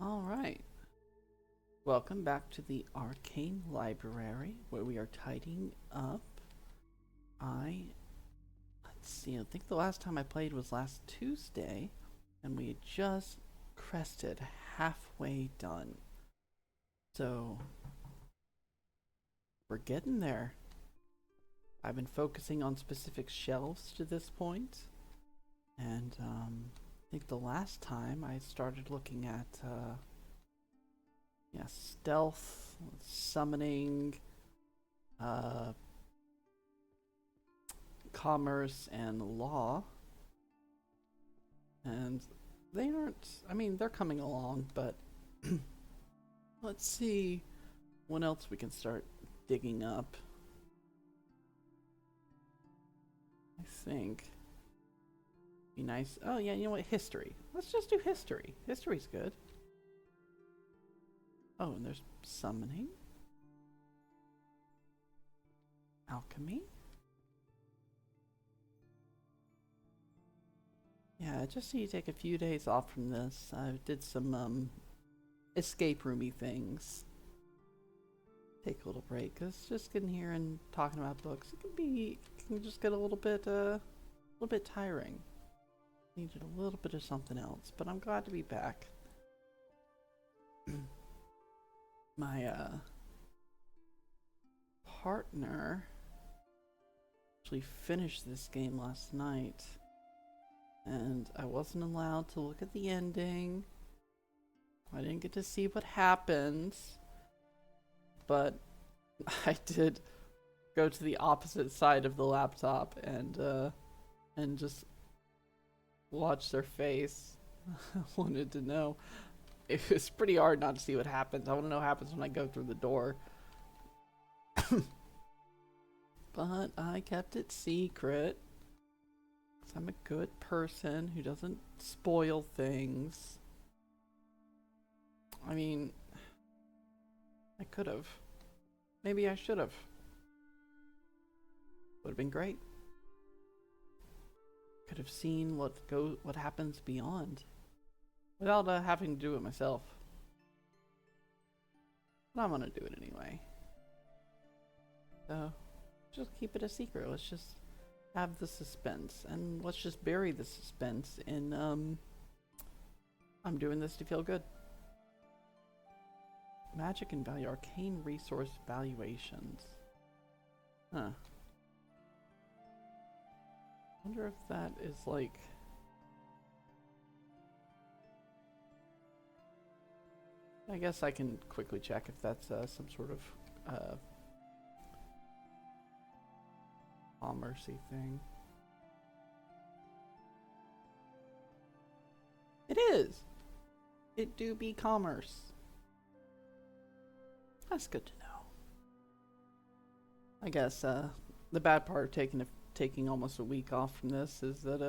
Alright, welcome back to the Arcane Library, where we are tidying up. Let's see, I think the last time I played was last Tuesday, and we had just crested halfway done. So, we're getting there. I've been focusing on specific shelves to this point, and I think the last time I started looking at stealth, summoning, commerce, and law. And they aren't, they're coming along, but let's see what else we can start digging up. I think be nice. Oh yeah, you know what? History. Let's just do history. History's good. Oh, and there's summoning, alchemy. Yeah, I just need to take a few days off from this. I did some escape roomy things. Take a little break, cause just getting here and talking about books, it can just get a little bit tiring. Needed a little bit of something else, but I'm glad to be back. My partner actually finished this game last night, and I wasn't allowed to look at the ending. I didn't get to see what happens, but I did go to the opposite side of the laptop and just watch their face. I wanted to know. It was pretty hard not to see what happens. I want to know what happens when I go through the door. But I kept it secret, 'cause I'm a good person who doesn't spoil things. I mean, I could have. Maybe I should have. Would have been great. Could have seen what happens beyond, without having to do it myself. But I'm gonna do it anyway. So, just keep it a secret. Let's just have the suspense, and let's just bury the suspense in, I'm doing this to feel good. Magic and value, arcane resource valuations. Huh. Wonder if that is like... I guess I can quickly check if that's some sort of commerce-y thing. It is! It do be commerce. That's good to know. I guess the bad part of taking almost a week off from this is that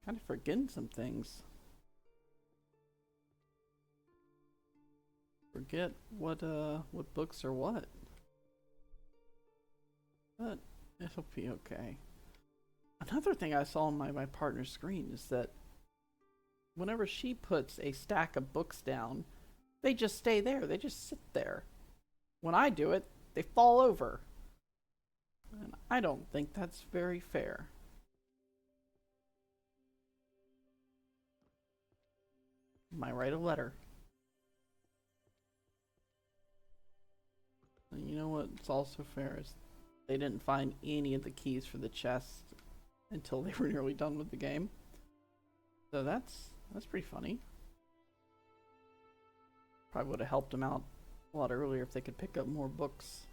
kind of forgetting some things. Forget what books are what. But it'll be okay. Another thing I saw on my partner's screen is that whenever she puts a stack of books down, they just stay there. They just sit there. When I do it, they fall over. And I don't think that's very fair. Might write a letter. And you know what's also fair is they didn't find any of the keys for the chest until they were nearly done with the game. So that's pretty funny. Probably would have helped them out a lot earlier if they could pick up more books.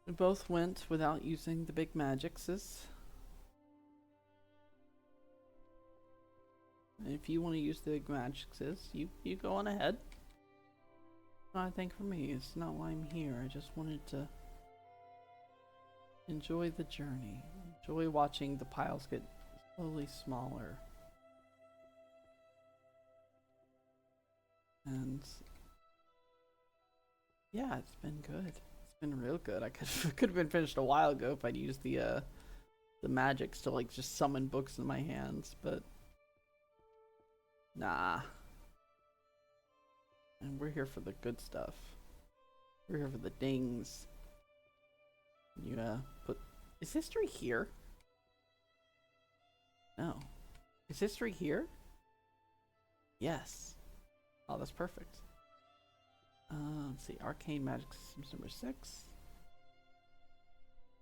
We both went without using the big magicses. And if you want to use the big magicses, you go on ahead. I think for me, it's not why I'm here. I just wanted to enjoy the journey. Enjoy watching the piles get slowly smaller. And yeah, it's been good. It's been real good. I could have been finished a while ago if I'd used the magics to like just summon books in my hands, but Nah. And we're here for the good stuff. We're here for the dings. You, put... Is history here? No. Is history here? Yes. Oh, that's perfect. Let's see. Arcane Magic Systems number 6.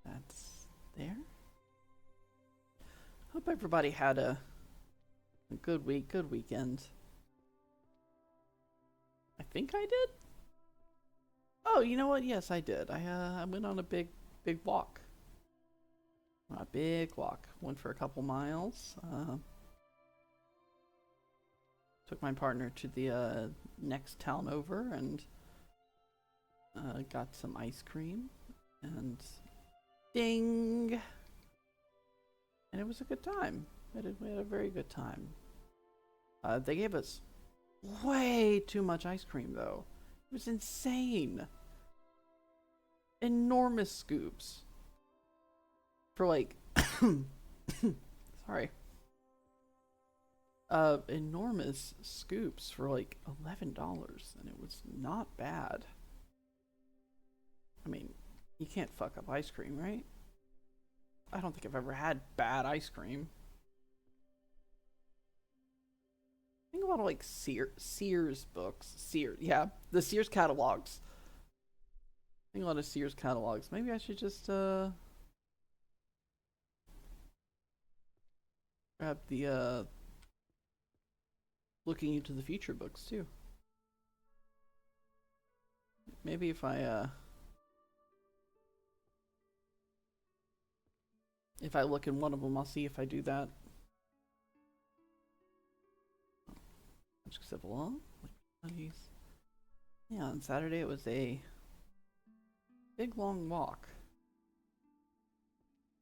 That's there. Hope everybody had a good week, good weekend. I think I did? Oh, you know what? Yes, I did. I went on a big walk. A big walk. Went for a couple miles. Took my partner to the next town over and got some ice cream. And ding! And it was a good time. We had a very good time. They gave us way too much ice cream, though. It was insane. Enormous scoops. For like... sorry. Enormous scoops for like $11, and it was not bad. I mean, you can't fuck up ice cream, right? I don't think I've ever had bad ice cream. I think a lot of like Sears books. Yeah, the Sears catalogs. I think a lot of Sears catalogs. Maybe I should just grab the Looking into the Future books too. Maybe if I look in one of them, I'll see if I do that. Civil law, yeah. On Saturday it was a big long walk,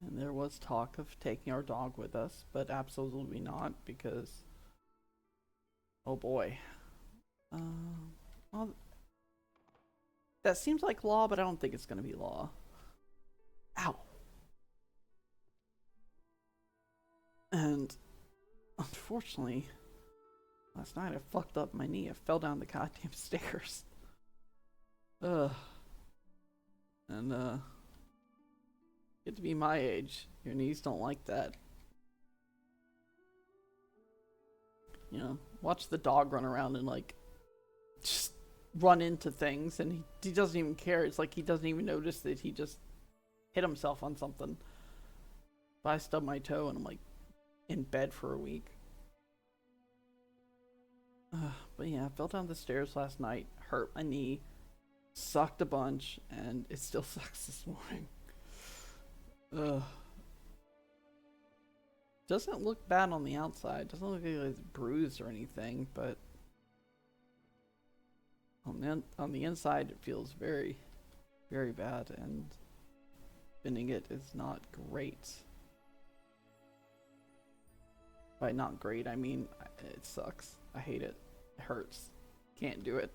and there was talk of taking our dog with us, but absolutely not, because oh boy. Well, that seems like law, but I don't think it's going to be law. Ow. And unfortunately, last night I fucked up my knee. I fell down the goddamn stairs. And get to be my age, your knees don't like that. You know, watch the dog run around and like just run into things, and he doesn't even care. It's like he doesn't even notice that he just hit himself on something. But I stubbed my toe and I'm like in bed for a week. But yeah, I fell down the stairs last night, hurt my knee, sucked a bunch, and it still sucks this morning. Doesn't look bad on the outside. Doesn't look like it's bruised or anything, but on the inside it feels very, very bad, and bending it is not great. By not great, I mean it sucks. I hate it. It hurts. Can't do it.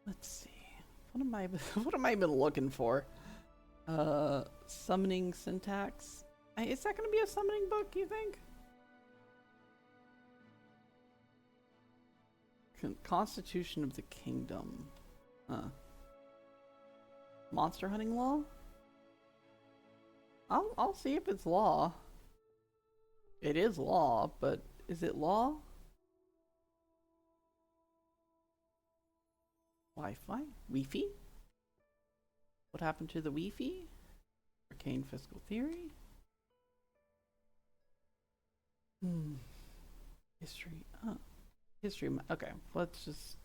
Let's see. What am I even looking for? Summoning syntax. Is that going to be a summoning book, you think? Constitution of the Kingdom. Monster hunting law? I'll see if it's law. It is law, but is it law? Wi-Fi? Wi-Fi? What happened to the Wi-Fi? Arcane Fiscal Theory? History. Oh. History. Okay, let's just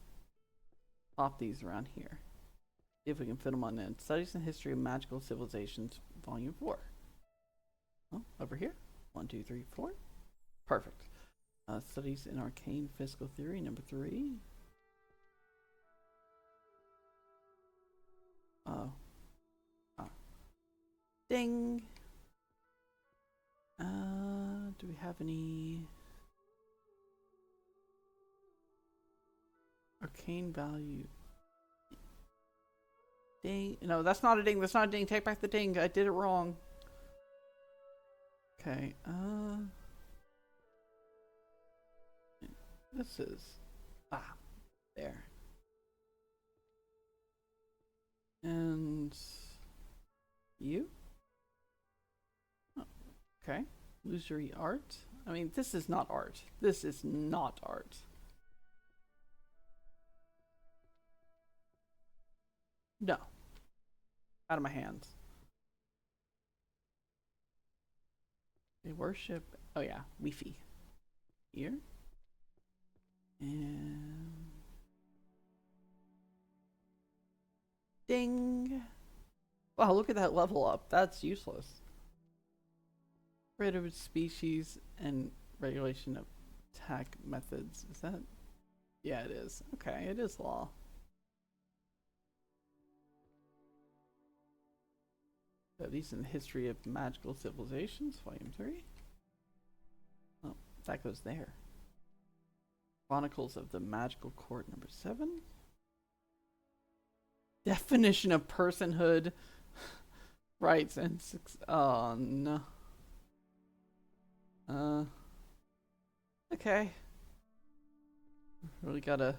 pop these around here. See if we can fit them on in. Studies in History of Magical Civilizations, Volume 4. Oh, over here. 1, 2, 3, 4. Perfect. Studies in Arcane Fiscal Theory, number 3. Oh. Ding. Do we have any arcane value? Ding. No, that's not a ding. That's not a ding. Take back the ding. I did it wrong. Okay, this is, there. And you? Oh, okay. Illusory art? I mean, this is not art. This is not art. No. Out of my hands. They worship. Oh, yeah. Wi-Fi. Here. And. Ding. Wow, look at that level up. That's useless. Rid of species and regulation of attack methods. Is that? Yeah, it is. Okay, it is law. At least in the history of magical civilizations, volume 3. Oh, that goes there. Chronicles of the Magical Court, number 7. Definition of personhood, rights, and oh no. Okay. Really gotta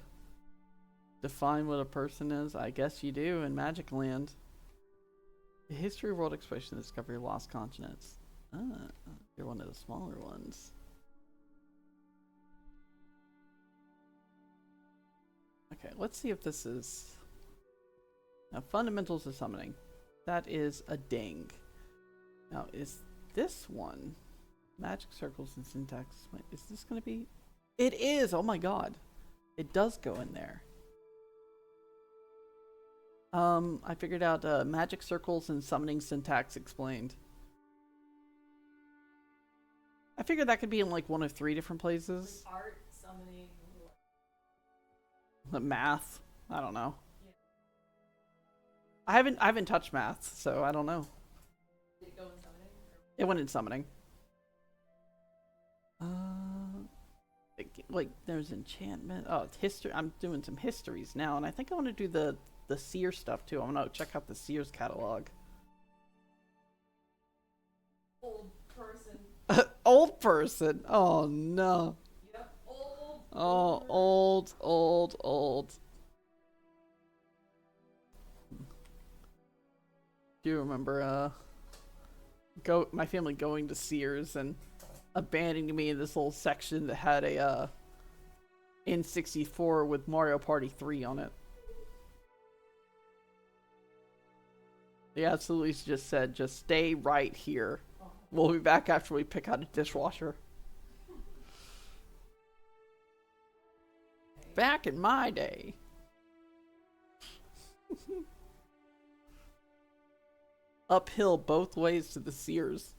define what a person is. I guess you do in Magic Land. The history of world exploration, the discovery of lost continents. You're one of the smaller ones. Okay, let's see if this is... Now, fundamentals of summoning. That is a ding. Now, is this one... Magic circles and syntax. Is this going to be... It is! Oh my god. It does go in there. I figured out magic circles and summoning syntax explained. I figured that could be in like one of 3 different places. Like art, summoning, math. I don't know. Yeah. I haven't touched math, so I don't know. Did it go in summoning? It went in summoning. Like there's enchantment. Oh, it's history. I'm doing some histories now, and I think I want to do the seer stuff too. I'm gonna check out the seer's catalog. Old person. Old person. Oh no. Yep. Old. Oh, old. Do you remember my family going to Sears and abandoning me in this little section that had a N64 with Mario Party 3 on it? They absolutely just said, just stay right here. We'll be back after we pick out a dishwasher. Back in my day. Uphill both ways to the Sears.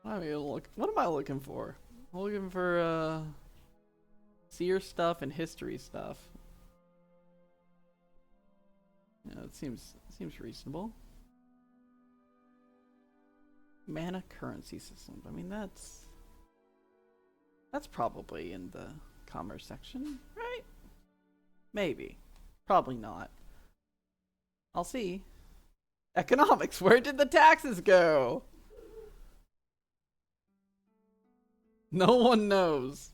What am I looking for? I'm looking for Sears stuff and history stuff. Yeah, it seems reasonable. Mana currency systems. I mean, that's probably in the commerce section, right? Maybe. Probably not. I'll see. Economics. Where did the taxes go? No one knows.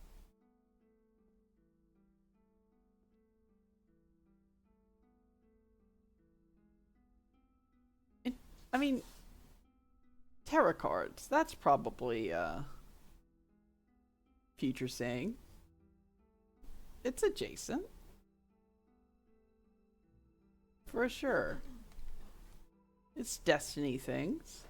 I mean, tarot cards. That's probably future saying. It's adjacent. For sure. It's destiny things.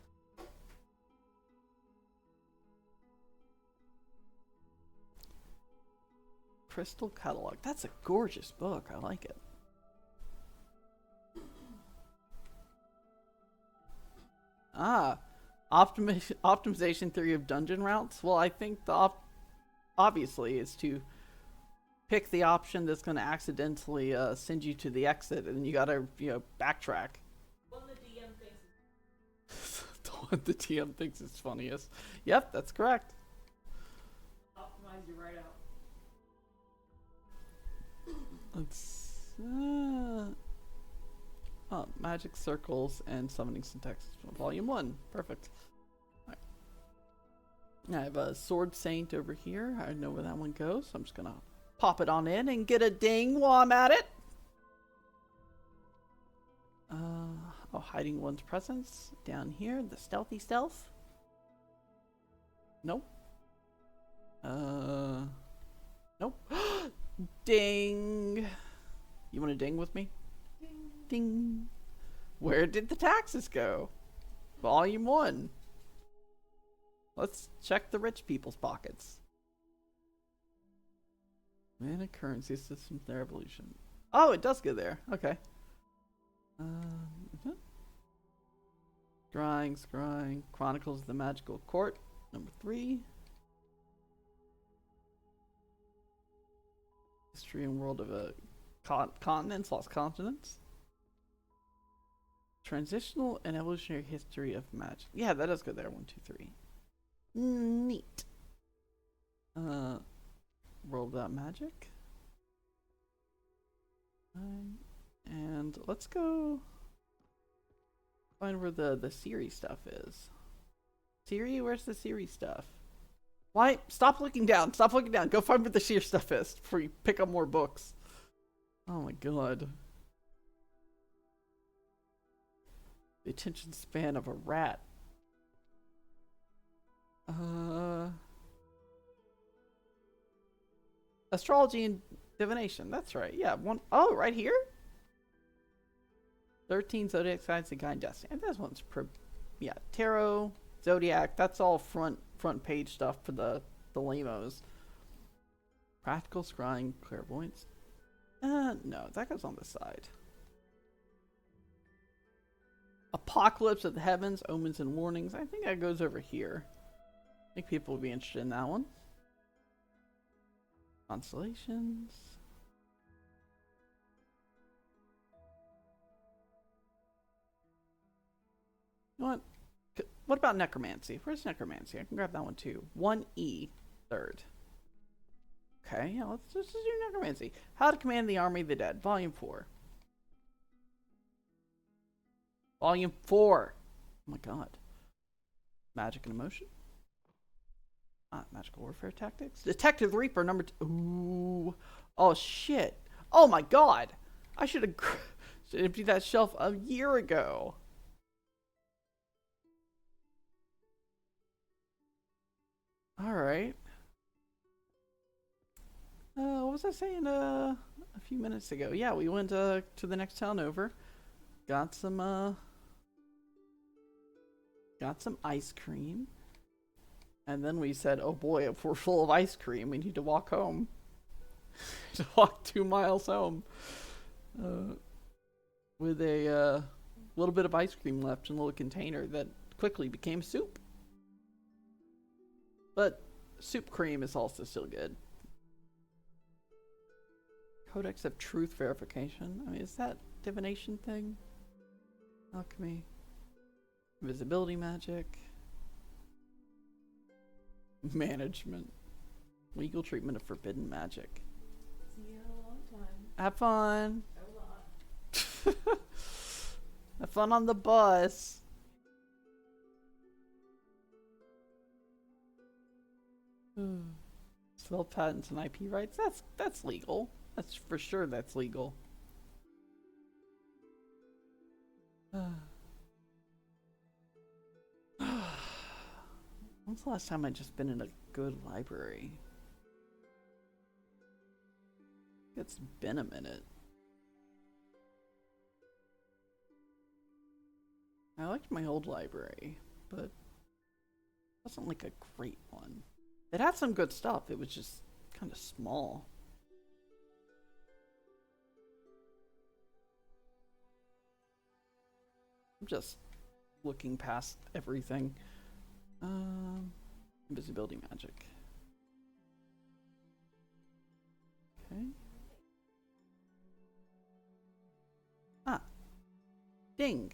Crystal Catalog. That's a gorgeous book. I like it. Optimization theory of dungeon routes. Well, I think the obviously is to pick the option that's going to accidentally send you to the exit, and you gotta backtrack. One the DM thinks The one the DM thinks is funniest. Yep, that's correct. optimize you right out. Let's Oh, magic circles and summoning syntax. Volume 1. Perfect. Right. I have a sword saint over here. I know where that one goes, so I'm just gonna pop it on in and get a ding while I'm at it. Oh, hiding one's presence down here. The stealthy stealth. Nope. Nope. Ding. You want to ding with me? Ding. Ding. Where did the taxes go? Volume 1. Let's check the rich people's pockets. Mana currency system, their evolution. Oh, it does go there. Okay. Scrying. Chronicles of the Magical Court, number 3. History and World of Continents, Lost Continents. Transitional and Evolutionary History of Magic. Yeah, that does go there. 1, 2, 3. Neat. World Without Magic. And let's go find where the Siri stuff is. Siri, where's the Siri stuff? Why? Stop looking down. Stop looking down. Go find where the Siri stuff is before you pick up more books. Oh my god. The attention span of a rat. Astrology and divination. That's right. Yeah. Oh, right here? 13 zodiac signs and guide destiny. And this one's yeah, tarot, zodiac. That's all front page stuff for the lamos. Practical scrying, clairvoyance. No, that goes on the side. Apocalypse of the heavens, omens and warnings. I think that goes over here. I think people would be interested in that one. Constellations. You know what? What about necromancy? Where's necromancy? I can grab that one too. 1E, third. Okay, yeah, let's just do necromancy. How to Command the Army of the Dead, Volume 4. Volume 4. Oh my god. Magic and Emotion. Magical Warfare Tactics. Detective Reaper number 2. Ooh. Oh shit. Oh my god. I should have emptied that shelf a year ago. Alright. What was I saying a few minutes ago? Yeah, we went to the next town over. Got some ice cream. And then we said, oh boy, if we're full of ice cream, we need to walk home. To walk 2 miles home. With a little bit of ice cream left in a little container that quickly became soup. But soup cream is also still good. Codex of Truth Verification. I mean, is that divination thing? Alchemy. Invisibility magic. Management. Legal treatment of forbidden magic. See you in a long time. Have fun. A lot. Have fun on the bus. Sell patents and IP rights. That's legal. That's for sure. That's legal. When's the last time I just been in a good library? It's been a minute. I liked my old library, but it wasn't like a great one. It had some good stuff. It was just kind of small. I'm just looking past everything. Invisibility magic. Okay. Ding.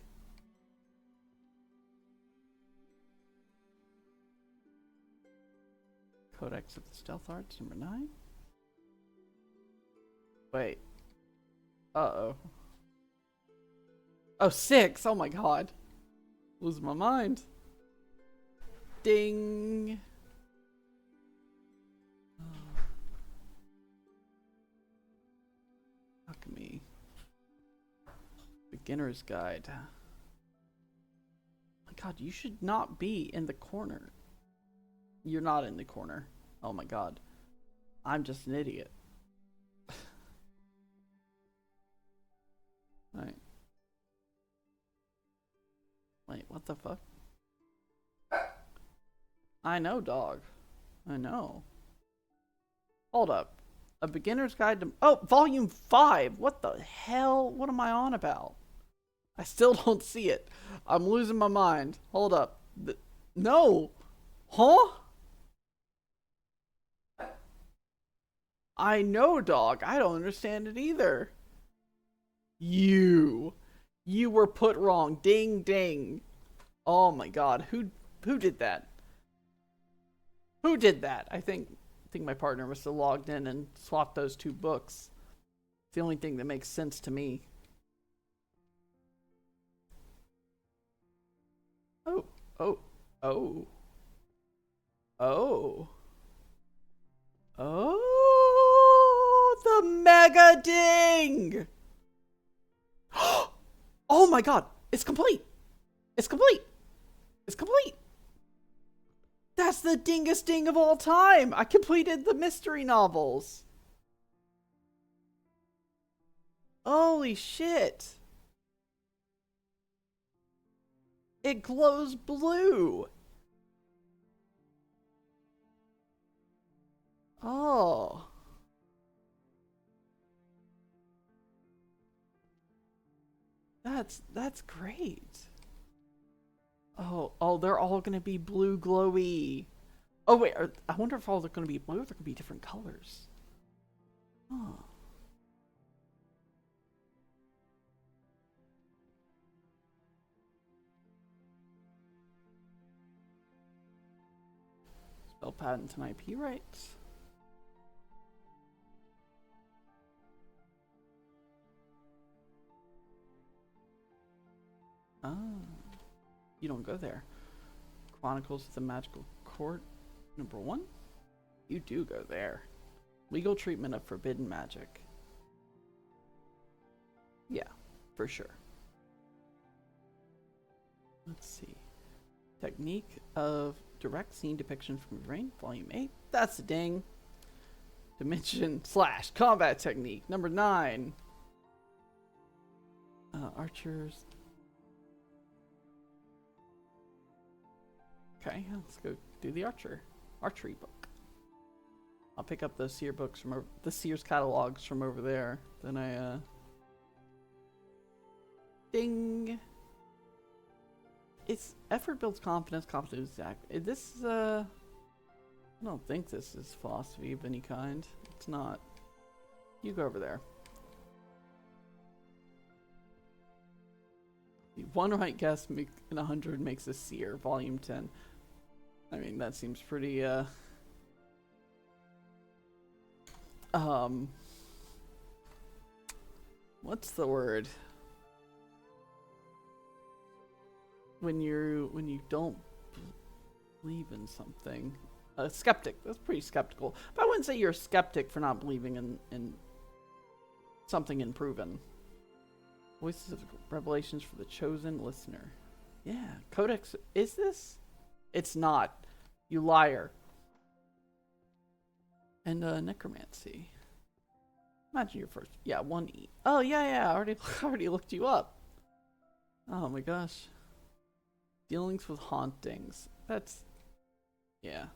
Codex of the Stealth Arts, number 9. Wait. Uh-oh. Oh, 6. Oh my god. Losing my mind. Ding. Alchemy. Beginner's guide. My god, you should not be in the corner. You're not in the corner. Oh my god. I'm just an idiot. Right. Wait, what the fuck? I know, dog. I know. Hold up. A beginner's guide to... Oh, volume 5! What the hell? What am I on about? I still don't see it. I'm losing my mind. Hold up. No! Huh? I know, dog. I don't understand it either. You were put wrong. Ding ding. Oh my god. Who did that? Who did that? I think my partner must have logged in and swapped those 2 books. It's the only thing that makes sense to me. Oh, oh, oh. Oh. Oh, the mega ding! Oh my god, it's complete! It's complete! It's complete! That's the dingest ding of all time! I completed the mystery novels! Holy shit! It glows blue! Oh. That's great. Oh, they're all gonna be blue glowy. Oh wait, I wonder if all they're gonna be blue, or they're gonna be different colors. Oh. Spell patent and IP rights. Ah. You don't go there. Chronicles of the Magical Court, #1. You do go there. Legal treatment of forbidden magic. Yeah, for sure. Let's see. Technique of direct scene depiction from Rain, Volume 8. That's a ding. Dimension / combat technique, #9. Archers. Okay, let's go do the archery book. I'll pick up those Seer books from the Sears catalogs from over there. Then I ding. It's effort builds confidence. Confidence is act. This I don't think this is philosophy of any kind. It's not. You go over there. One right guess in 100 makes a Seer, Volume 10. I mean, that seems pretty, what's the word? When you don't believe in something. A skeptic. That's pretty skeptical. But I wouldn't say you're a skeptic for not believing in something unproven. Voices of Revelations for the Chosen Listener. Yeah. Codex. Is this? It's not. You liar. And necromancy. Imagine your first. Yeah, 1E. Oh yeah. I already looked you up. Oh my gosh. Dealings with hauntings. That's. Yeah.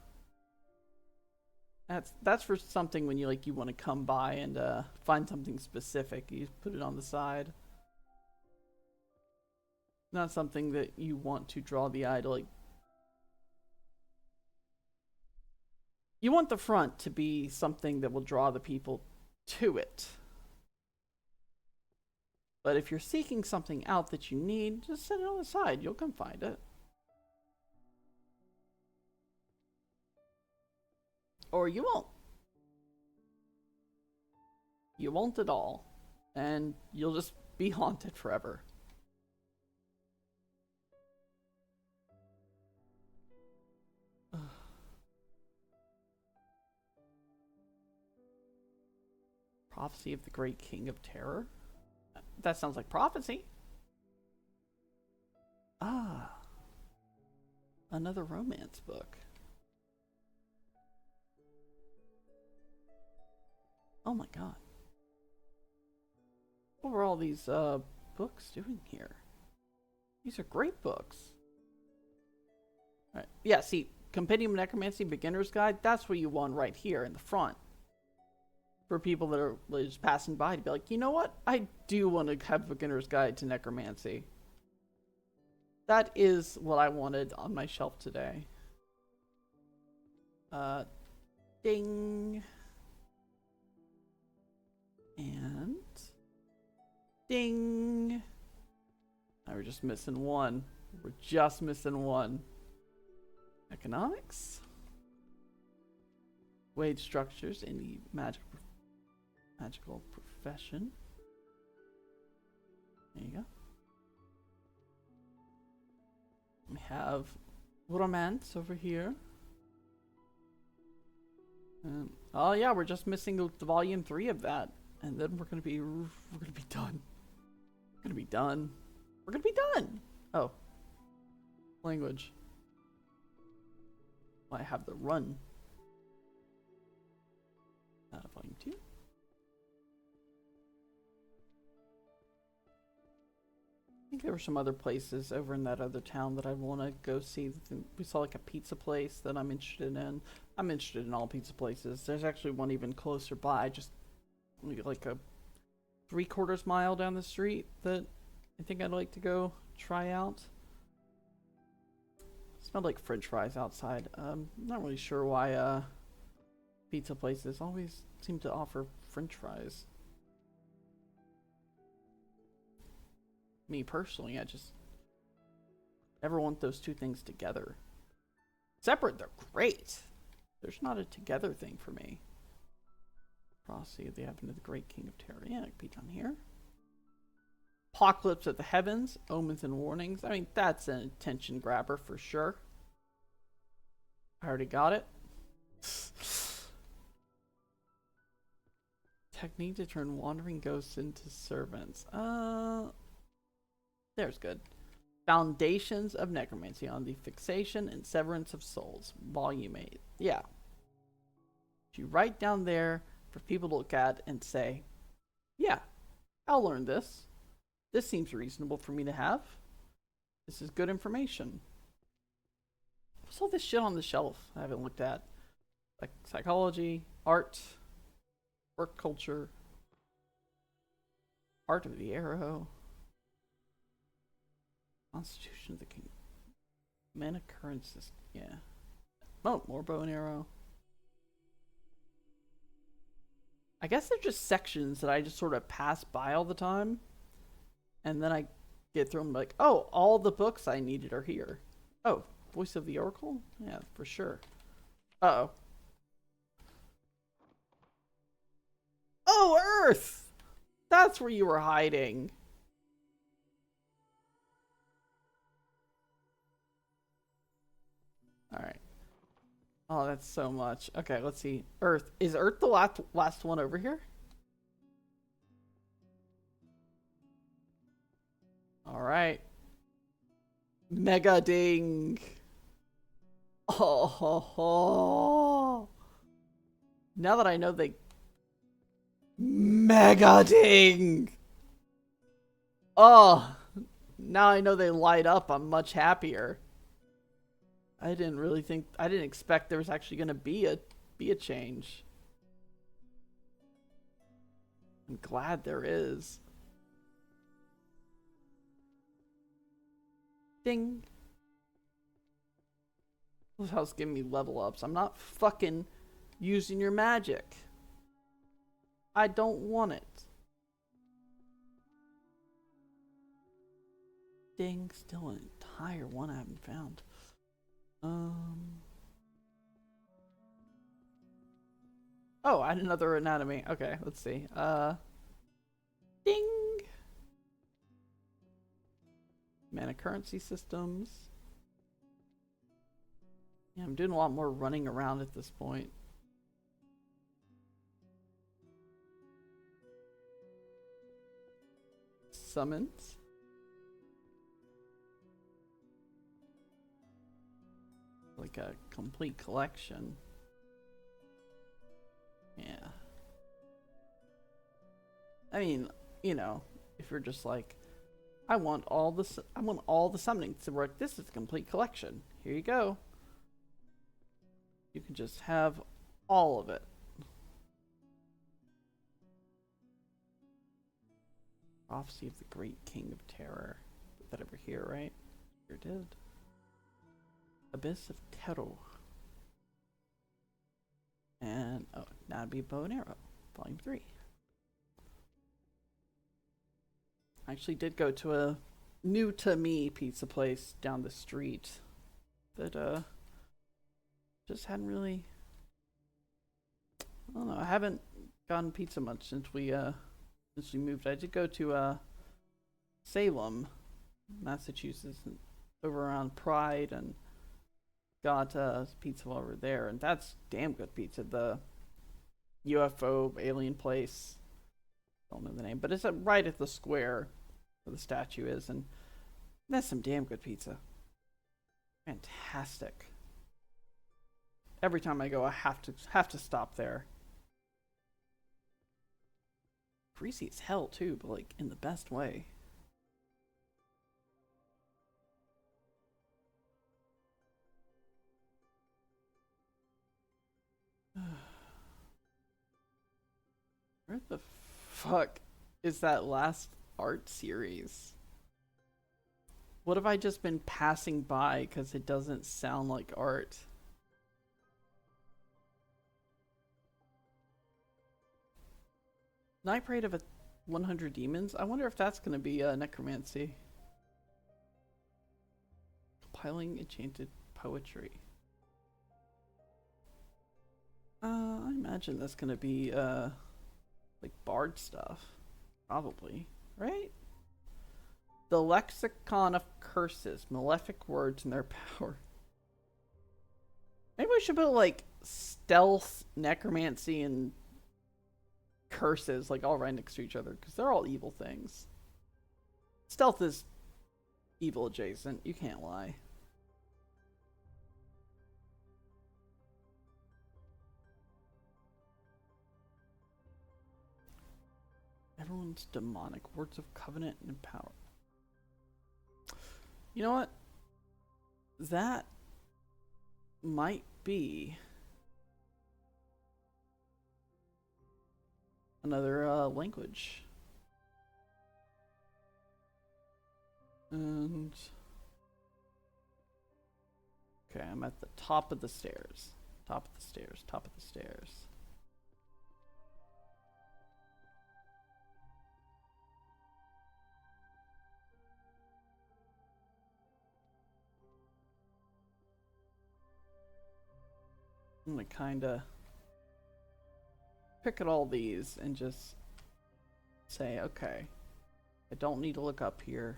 That's for something when you want to come by and find something specific. You put it on the side. Not something that you want to draw the eye to you want the front to be something that will draw the people to it. But if you're seeking something out that you need, just set it on the side. You'll come find it. Or you won't. You won't at all. And you'll just be haunted forever. Prophecy of the Great King of Terror? That sounds like prophecy. Ah. Another romance book. Oh my god. What were all these books doing here? These are great books. Alright. Yeah, see, Compendium of Necromancy Beginner's Guide, that's what you want right here in the front. For people that are just passing by to be like, you know what? I do want to have a Beginner's Guide to Necromancy. That is what I wanted on my shelf today. Ding. And ding. Now we're just missing one. We're just missing one. Economics. Wage structures in the magical profession. There you go. We have romance over here. Oh yeah, we're just missing the volume 3 of that, and then we're gonna be done. We're gonna be done. We're gonna be done. Oh, language. Well, I have the run. Volume 2. I think there were some other places over in that other town that I want to go see. We saw like a pizza place that I'm interested in. I'm interested in all pizza places. There's actually one even closer by, just like a 3/4 mile down the street that I think I'd like to go try out. It smelled like French fries outside. I'm not really sure why pizza places always seem to offer French fries. Me personally, I just never want those two things together. Separate, they're great. There's not a together thing for me. Prophecy of the Advent of the Great King of Terror. Yeah, I can be down here. Apocalypse of the Heavens, Omens and Warnings. I mean, that's an attention grabber for sure. I already got it. Technique to turn wandering ghosts into servants. There's good. Foundations of Necromancy on the Fixation and Severance of Souls, Volume 8. Yeah. You write down there for people to look at and say, yeah, I'll learn this. This seems reasonable for me to have. This is good information. What's all this shit on the shelf I haven't looked at? Like psychology, art, work culture, art of the arrow. Constitution of the King. Mana currencies. Yeah. Oh, more bow and arrow. I guess they're just sections that I just sort of pass by all the time. And then I get through them like, oh, all the books I needed are here. Oh, Voice of the Oracle? Yeah, for sure. Uh-oh. Oh, Earth! That's where you were hiding. Alright. Oh, that's so much. Okay, let's see. Earth. Is Earth the last one over here? Alright. Mega ding. Oh, ho, ho. Now that I know they... Mega ding! Oh, now I know they light up. I'm much happier. I didn't expect there was actually going to be a change. I'm glad there is. Ding. This house giving me level ups. I'm not fucking using your magic. I don't want it. Ding. Still an entire one I haven't found. Oh, I had another anatomy. Okay, let's see. Ding. Mana currency systems. Yeah, I'm doing a lot more running around at this point. summons. Like a complete collection. Yeah. I mean, you know, if you're just like, I want all the summonings to work. This is a complete collection. Here you go. You can just have all of it. Prophecy of the Great King of Terror. Put that over here, right? Sure did. Abyss of Terror. And, oh, now it'd be Bow and Arrow, Volume 3. I actually did go to a new to me pizza place down the street that, just hadn't really, I don't know, I haven't gotten pizza much since we moved. I did go to, Salem, Massachusetts, over around Pride, and got pizza while we were there, and that's damn good pizza. The UFO alien place, don't know the name, but it's right at the square where the statue is, and that's some damn good pizza. Fantastic. Every time I go, I have to stop there. Greasy as hell too, but like in the best way. Where the fuck is that last art series? What have I just been passing by because it doesn't sound like art? Night Parade of 100 Demons? I wonder if that's going to be necromancy. Compiling enchanted poetry. I imagine that's going to be like bard stuff. Probably, right? The Lexicon of Curses, malefic words and their power. Maybe we should put like stealth, necromancy, and curses like all right next to each other, because they're all evil things. Stealth is evil adjacent, you can't lie. Everyone's demonic. Words of covenant and power. You know what? That might be another language. And okay, I'm at the top of the stairs. Top of the stairs. Top of the stairs. I'm gonna kinda pick at all these and just say, okay, I don't need to look up here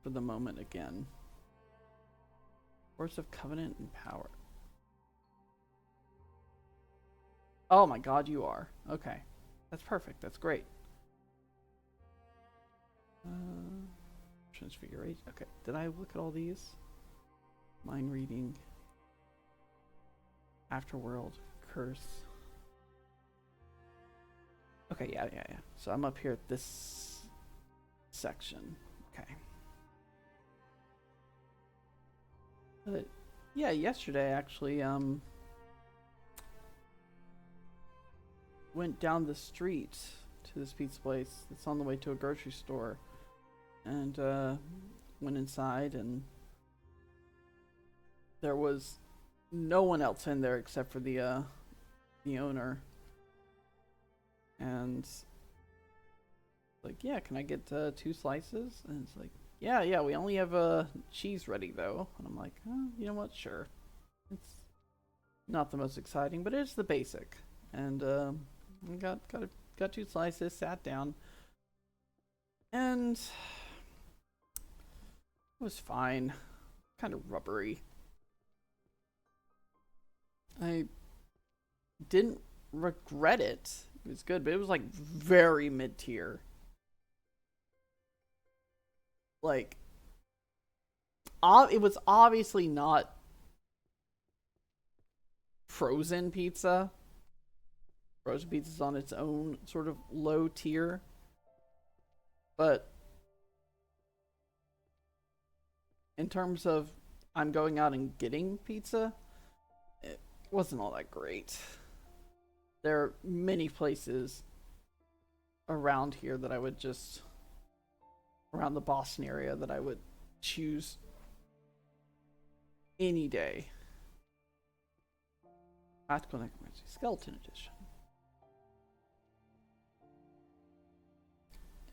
for the moment again. Words of covenant and power. Oh my god, you are. Okay. That's perfect. That's great. Transfiguration. Okay. Did I look at all these? Mind reading. Afterworld. Curse. Okay, yeah. So I'm up here at this section. Okay. Yeah, yesterday actually, went down the street to this pizza place. It's on the way to a grocery store. And, went inside, and there was no one else in there except for the owner. And like, yeah, can I get 2 slices? And it's like, yeah, we only have cheese ready though. And I'm like, you know what? Sure. It's not the most exciting, but it's the basic. And I got 2 slices, sat down, and it was fine. Kind of rubbery. I didn't regret it. It was good, but it was like very mid-tier. Like, it was obviously not frozen pizza. Frozen pizza's on its own sort of low tier. But in terms of I'm going out and getting pizza, it wasn't all that great. There are many places around here that I would just, around the Boston area, that I would choose any day. Practical Necromancy Skeleton Edition.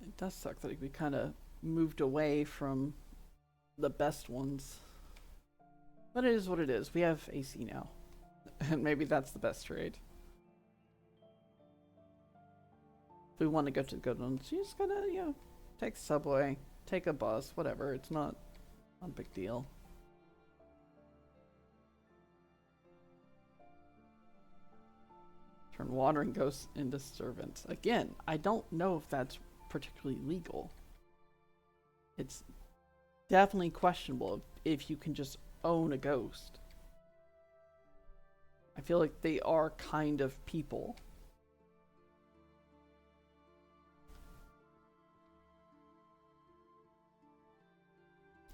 It does suck that we kind of moved away from the best ones. But it is what it is. We have AC now. And maybe that's the best trade. If we want to go to the good ones, you just gotta, you know, take the subway, take a bus, whatever. It's not a big deal. Turn wandering ghosts into servants. Again, I don't know if that's particularly legal. It's definitely questionable if you can just own a ghost. I feel like they are kind of people.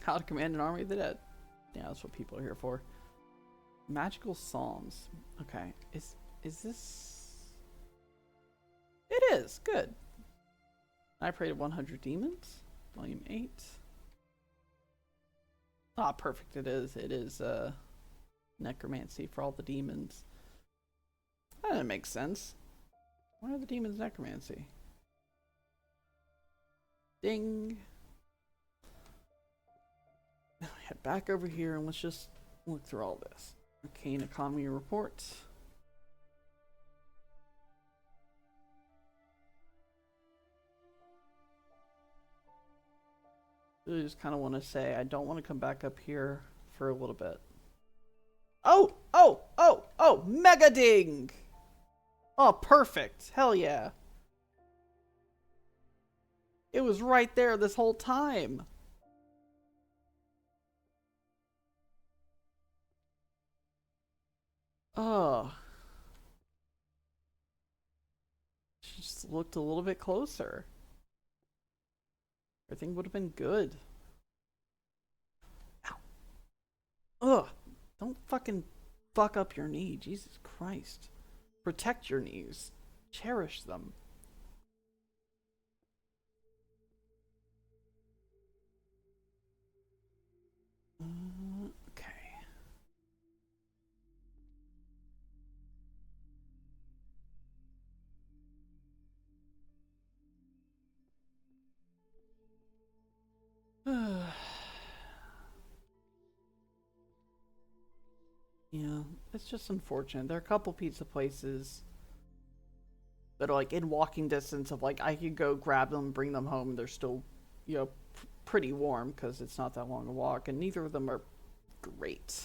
How to command an army of the dead. Yeah, that's what people are here for. Magical Psalms. Okay, is this... It is, good. I prayed to 100 demons. Volume 8. Ah, perfect it is. It is necromancy for all the demons. That makes sense. Why are the demons necromancy? Ding. Now head back over here and let's just look through all this. Arcane Economy Report. I just kind of want to say I don't want to come back up here for a little bit. Oh! Mega ding! Oh, perfect. Hell yeah. It was right there this whole time. Oh. Just looked a little bit closer. Everything would have been good. Ow. Ugh. Don't fucking fuck up your knee. Jesus Christ. Protect your knees. Cherish them. Okay. Yeah, it's just unfortunate. There are a couple pizza places that are like in walking distance of like I could go grab them, bring them home, and they're still, you know, pretty warm because it's not that long a walk, and neither of them are great.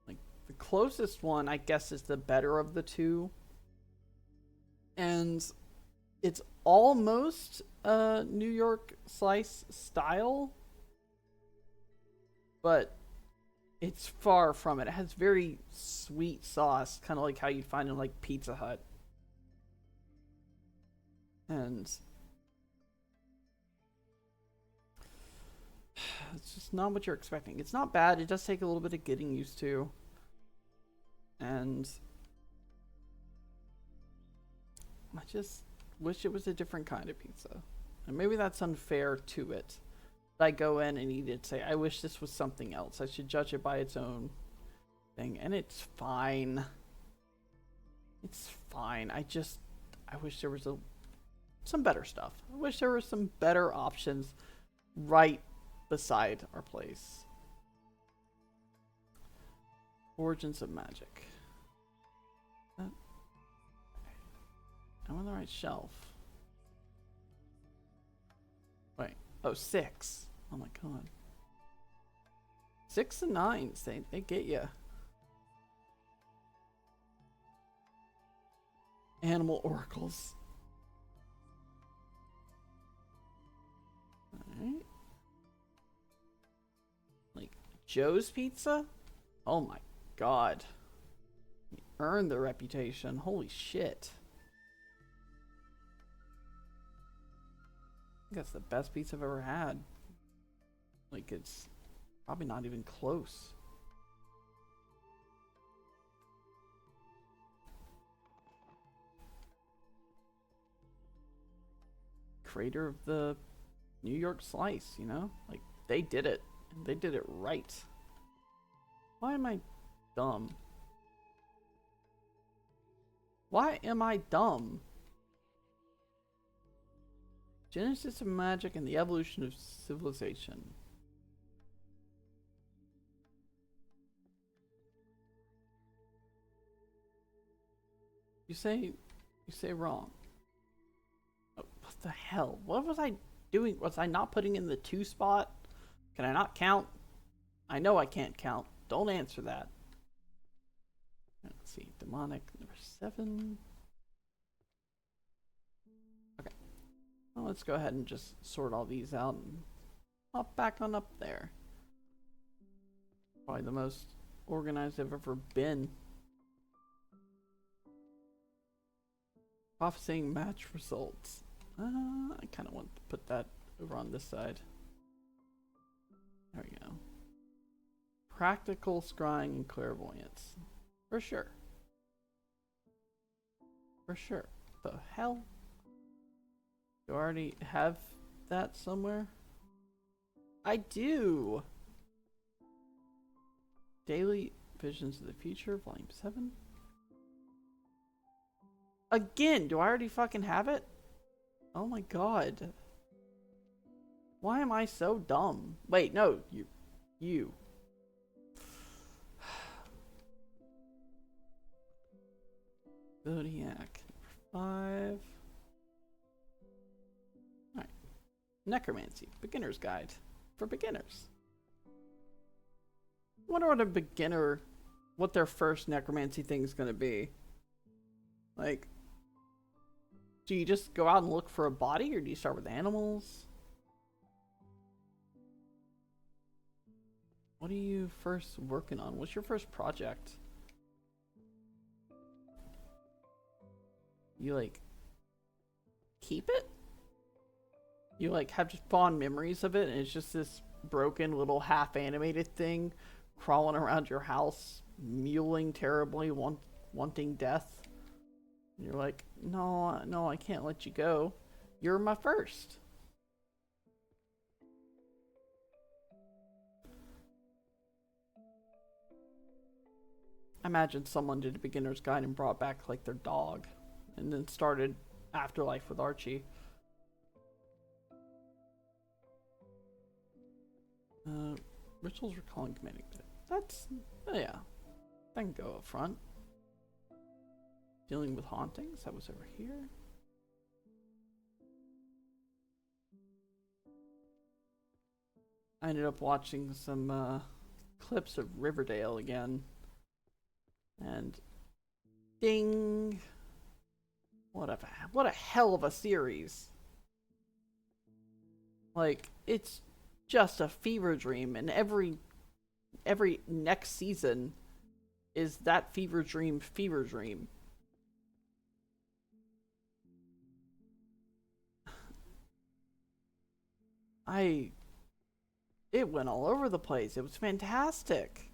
Like the closest one, I guess, is the better of the two, and it's almost New York slice style, but it's far from it. It has very sweet sauce, kind of like how you'd find in like Pizza Hut. And it's just not what you're expecting. It's not bad. It does take a little bit of getting used to. And I just wish it was a different kind of pizza. And maybe that's unfair to it. I go in and eat it, say, I wish this was something else. I should judge it by its own thing. And it's fine. It's fine. I wish there was some better stuff. I wish there were some better options right beside our place. Origins of Magic. I'm on the right shelf. Wait. Oh, 6. Oh my god. 6 and 9s, they get you. Animal Oracles. Joe's Pizza? Oh my god. You earned the reputation. Holy shit. I think that's the best pizza I've ever had. Like, it's probably not even close. Creator of the New York Slice, you know? Like, they did it. And they did it right. Why am I dumb? Why am I dumb? Genesis of magic and the evolution of civilization. You say wrong. Oh, what the hell? What was I doing? Was I not putting in the 2 spot? Can I not count? I know I can't count. Don't answer that. Let's see. Demonic number 7. Okay. Well, let's go ahead and just sort all these out and hop back on up there. Probably the most organized I've ever been. Prophesying match results. I kind of want to put that over on this side. There we go. Practical scrying and clairvoyance. For sure. For sure. The hell? Do I already have that somewhere? I do! Daily Visions of the Future, Volume 7. Again, do I already fucking have it? Oh my god. Why am I so dumb? Wait, no, you. Zodiac. 5. Alright. Necromancy. Beginner's Guide. For beginners. I wonder what their first necromancy thing is going to be. Like, do you just go out and look for a body, or do you start with animals? What are you first working on? What's your first project? You, like, keep it? You, like, have just fond memories of it, and it's just this broken little half-animated thing crawling around your house, mewling terribly, wanting death. And you're like, no, I can't let you go. You're my first. I imagine someone did a beginner's guide and brought back, like, their dog, and then started Afterlife with Archie. Rituals recalling commanding. That's, yeah, that can go up front. Dealing with hauntings, that was over here. I ended up watching some clips of Riverdale again. And ding! What a hell of a series. Like, it's just a fever dream, and every next season is that fever dream. It went all over the place. It was fantastic.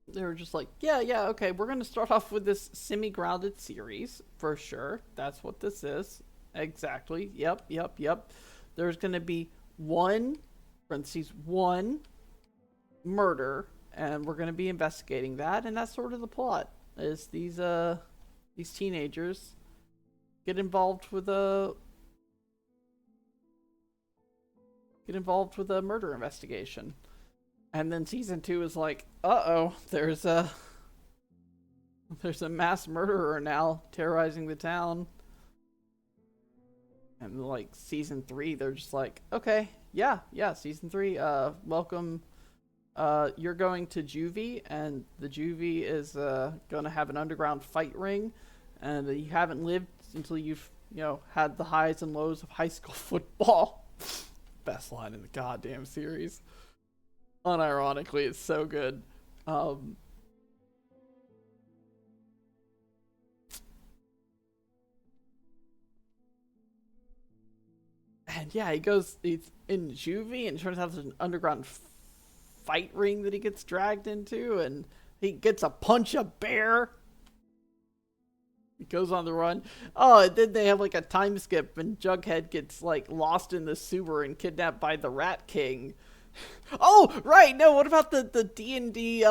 They were just like, yeah, okay, we're gonna start off with this semi-grounded series, for sure. That's what this is. Exactly. Yep. There's gonna be one murder, and we're gonna be investigating that, and that's sort of the plot. Is these teenagers get involved with a murder investigation. And then season 2 is like, uh-oh, there's a mass murderer now terrorizing the town. And like season 3, they're just like, okay, yeah, season 3, welcome. You're going to juvie, and the juvie is gonna have an underground fight ring, and you haven't lived until you've had the highs and lows of high school football. Best line in the goddamn series. Unironically, it's so good. And yeah, he's in juvie, and it turns out there's an underground fight ring that he gets dragged into, and he gets a punch a bear. He goes on the run. Oh, and then they have like a time skip, and Jughead gets like lost in the sewer and kidnapped by the Rat King. Oh, right. No, what about the D&D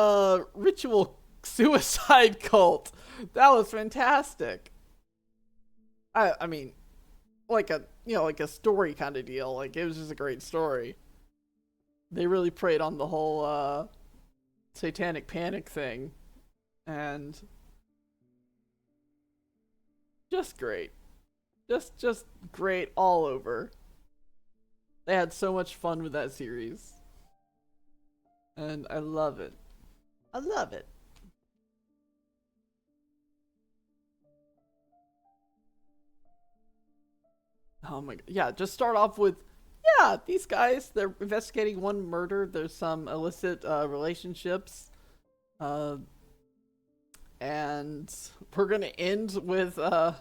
ritual suicide cult? That was fantastic. I mean, like a story kind of deal. Like, it was just a great story. They really preyed on the whole satanic panic thing, and just great. Just great all over. They had so much fun with that series. And I love it. I love it. Oh my god. Yeah, just start off with, yeah, these guys, they're investigating one murder. There's some illicit relationships. And we're going to end with a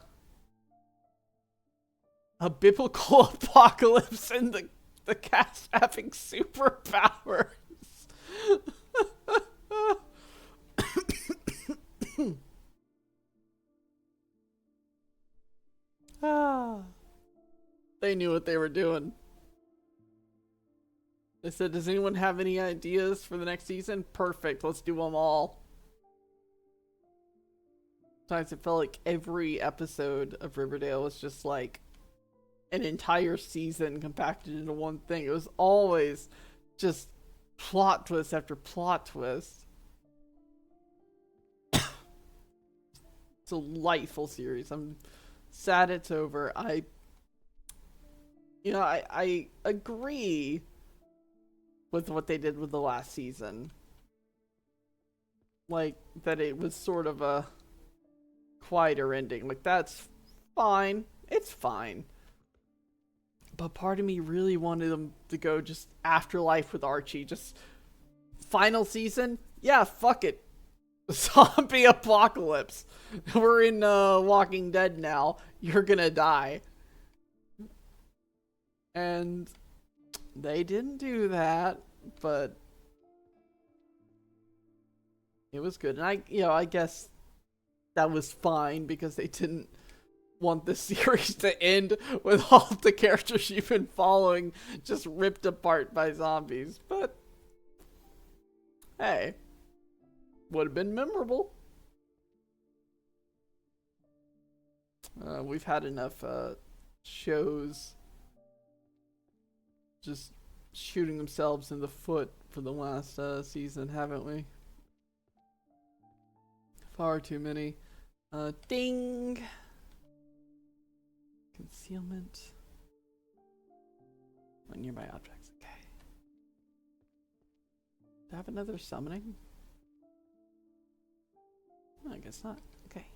biblical apocalypse and the cast having superpowers. Ah. They knew what they were doing. They said, does anyone have any ideas for the next season? Perfect, let's do them all. Sometimes it felt like every episode of Riverdale was just like an entire season compacted into one thing. It was always just plot twist after plot twist. It's a delightful series. I'm sad it's over. I agree with what they did with the last season. Like, that it was sort of a quieter ending. Like, that's fine. It's fine. But part of me really wanted them to go just afterlife with Archie. Just final season? Yeah, fuck it. Zombie apocalypse. We're in Walking Dead now. You're gonna die. And they didn't do that, but it was good. And I guess that was fine because they didn't want the series to end with all the characters you've been following just ripped apart by zombies. But hey, would have been memorable. We've had enough shows just shooting themselves in the foot for the last season, haven't we? Far too many. Ding! Concealment. On nearby objects, okay. Do I have another summoning? No, I guess not. Okay.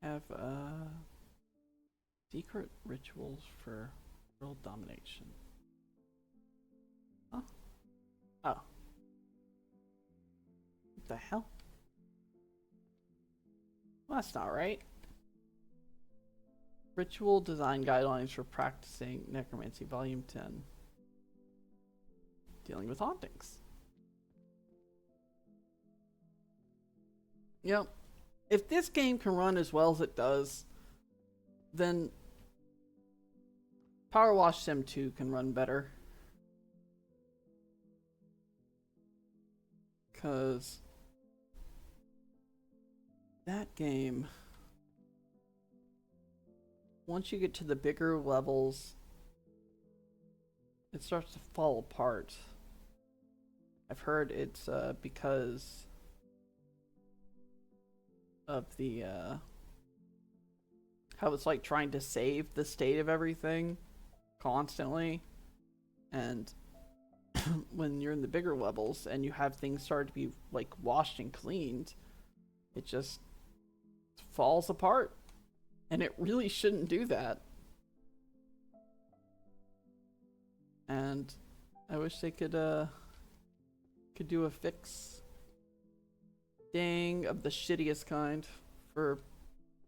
Have secret rituals for world domination. Huh? Oh. What the hell? Well, that's not right. Ritual design guidelines for practicing necromancy, volume 10. Dealing with hauntings. You know, if this game can run as well as it does, then Power Wash Sim 2 can run better. Because that game, once you get to the bigger levels, it starts to fall apart. I've heard it's because of the how it's like trying to save the state of everything constantly, and when you're in the bigger levels and you have things start to be like washed and cleaned, it just falls apart. And it really shouldn't do that. And I wish they could do a fix dang of the shittiest kind for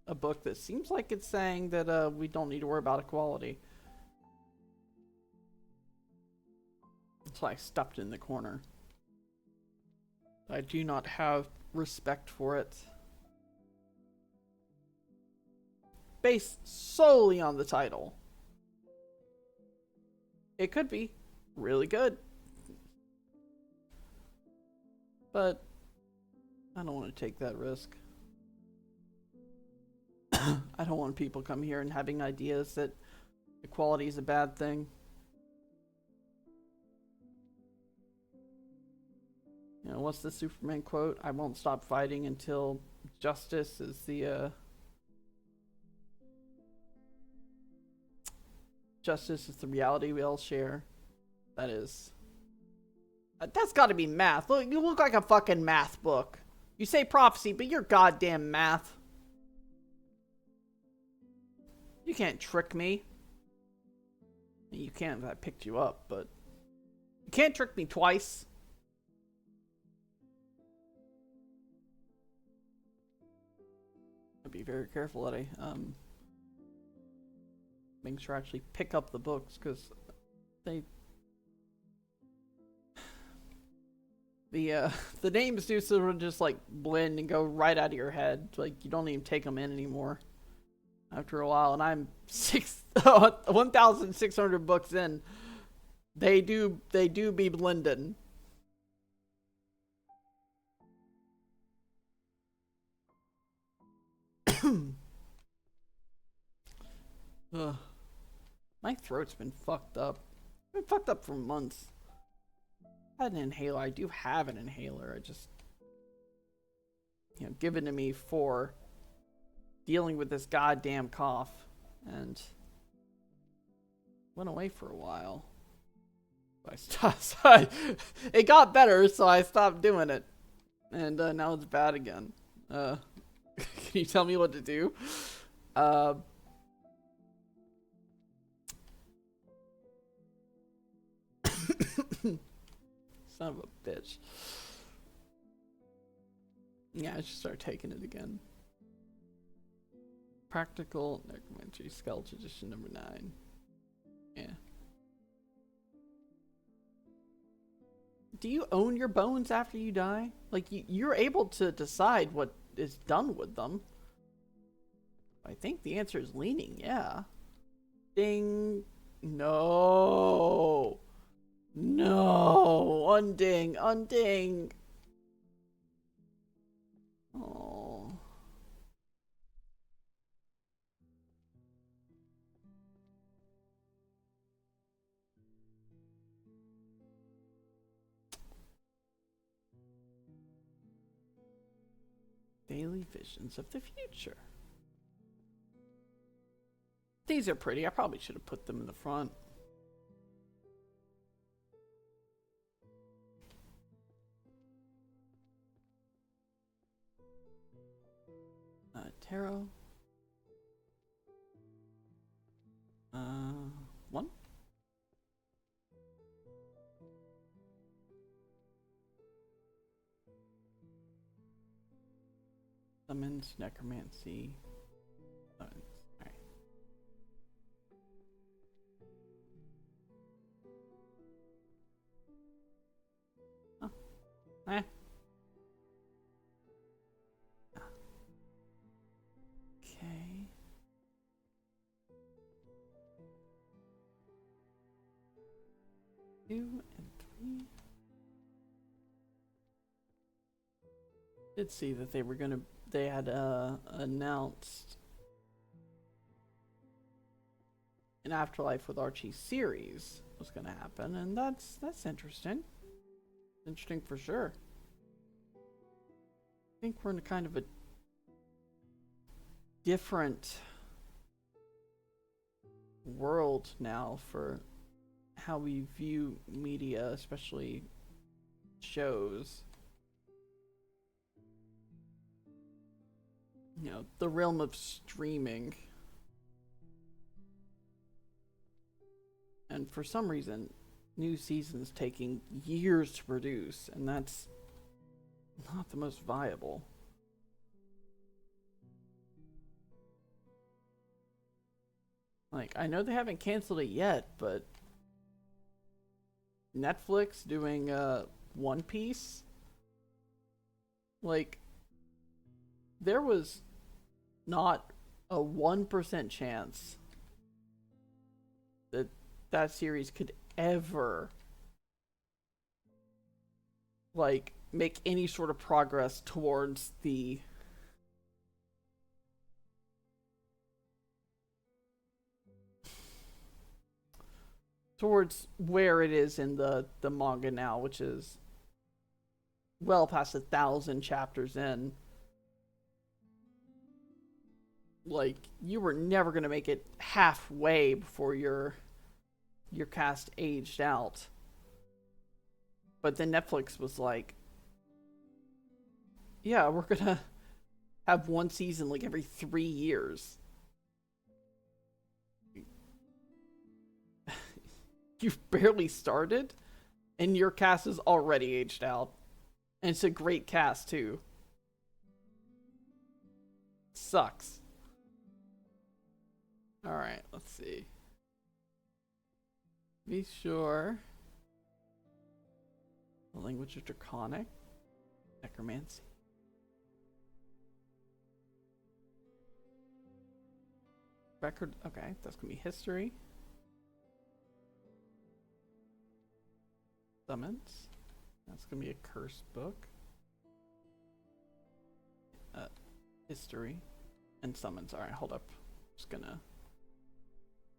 a book that seems like it's saying that we don't need to worry about equality. So I stuffed it in the corner. I do not have respect for it. Based solely on the title. It could be really good. But I don't want to take that risk. I don't want people come here and having ideas that equality is a bad thing. You know, what's the Superman quote? I won't stop fighting until justice is the justice is the reality we all share. That is. That's gotta be math. Look, you look like a fucking math book. You say prophecy, but you're goddamn math. You can't trick me. You can't if I picked you up, but you can't trick me twice. I'll be very careful that I make sure I actually pick up the books, because they the names do sort of just like blend and go right out of your head. Like you don't even take them in anymore after a while. And I'm 1,600 books in. They do be blended. My throat's been fucked up. It's been fucked up for months. I had an inhaler. I do have an inhaler. I just, given to me for dealing with this goddamn cough, and went away for a while. I stopped. It got better, so I stopped doing it, and now it's bad again. Can you tell me what to do? Son of a bitch. Yeah, I should start taking it again. Practical Necromancy Skeleton Edition number 9. Yeah. Do you own your bones after you die? Like, you're able to decide what is done with them. I think the answer is leaning, yeah. Ding. No. No. Unding. Unding. Oh. Daily Visions of the Future. These are pretty. I probably should have put them in the front. Tarot. 1. Summons, Necromancy. Summons. Alright. Oh. Eh. Okay. Two and 3. Did see that they had announced an Afterlife with Archie series was gonna happen, and that's interesting. Interesting for sure. I think we're in kind of a different world now for how we view media, especially shows. you know, the realm of streaming. And for some reason, new seasons taking years to produce, and that's not the most viable. Like, I know they haven't canceled it yet, but Netflix doing One Piece, like, there was not a 1% chance that that series could ever, like, make any sort of progress towards where it is in the manga now, which is well past 1,000 chapters in. Like, you were never gonna make it halfway before your cast aged out. But then Netflix was like, yeah, we're gonna have one season like every 3 years. You've barely started, and your cast is already aged out. And it's a great cast, too. Sucks. Alright, let's see. Be sure. The language of Draconic. Necromancy. Record. Okay, that's gonna be history. Summons. That's gonna be a curse book. History. And summons. Alright, hold up. Just gonna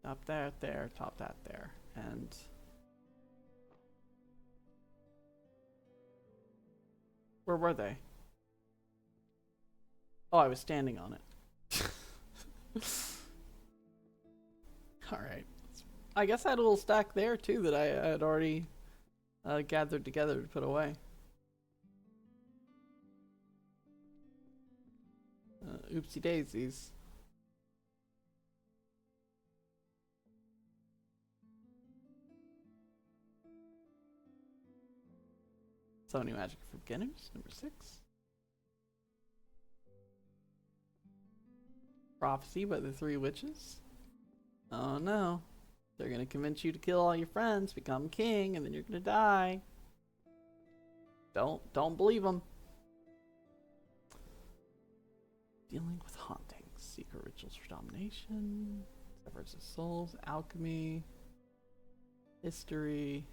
top that there, top that there. And where were they? Oh, I was standing on it. Alright. I guess I had a little stack there too that I had already gathered together to put away. Oopsie daisies. Summoning Magic for Beginners, number 6. Prophecy by the Three Witches. Oh no. They're gonna convince you to kill all your friends, become king, and then you're gonna die. Don't believe them. Dealing with hauntings. Secret rituals for domination. Severance of souls. Alchemy. History.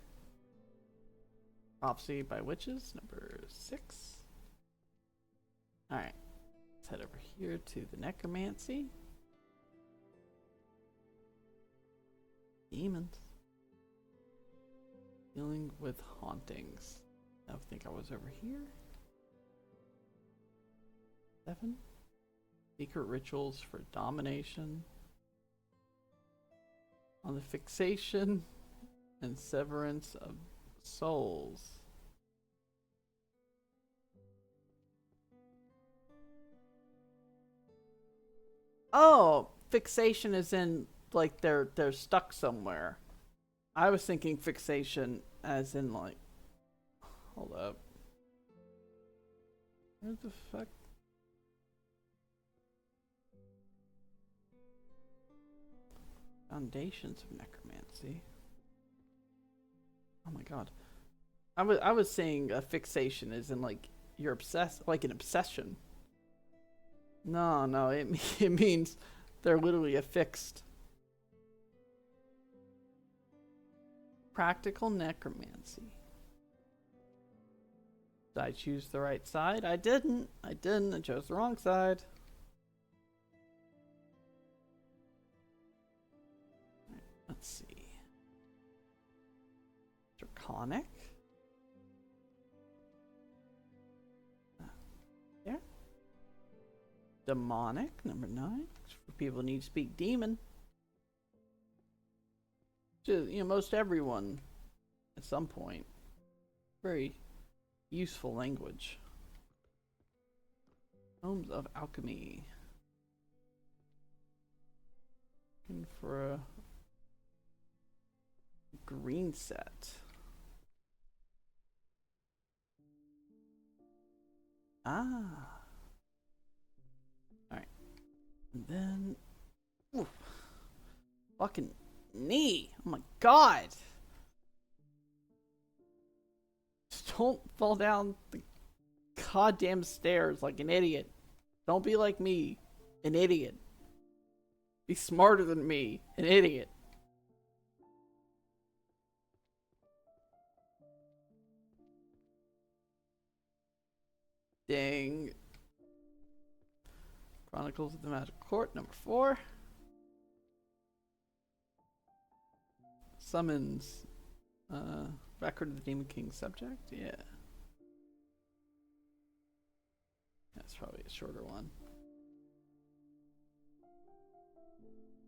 Prophecy by Witches, number 6. Alright. Let's head over here to the Necromancy. Demons. Dealing with hauntings. I think I was over here. 7. Secret rituals for domination. On the fixation and severance of souls. Oh, fixation is in like they're stuck somewhere. I was thinking fixation as in like, hold up. Where the fuck? Foundations of Necromancy. Oh my god. I was saying a fixation is in like you're obsessed, like an obsession. No, it means they're literally affixed. Practical Necromancy. Did I choose the right side? I didn't. I chose the wrong side. Let's see. Draconic. There. Demonic, number 9. For people who need to speak demon. Just, you know, most everyone at some point. Very useful language. Homes of Alchemy. Looking for a green set. Ah. Alright. And then... Ooh. Fucking knee. Oh my god. Just don't fall down the goddamn stairs like an idiot. Don't be like me. An idiot. Be smarter than me. An idiot. Dang. Chronicles of the Magic Court, number 4. Summons. Record of the Demon King subject? Yeah. That's probably a shorter one.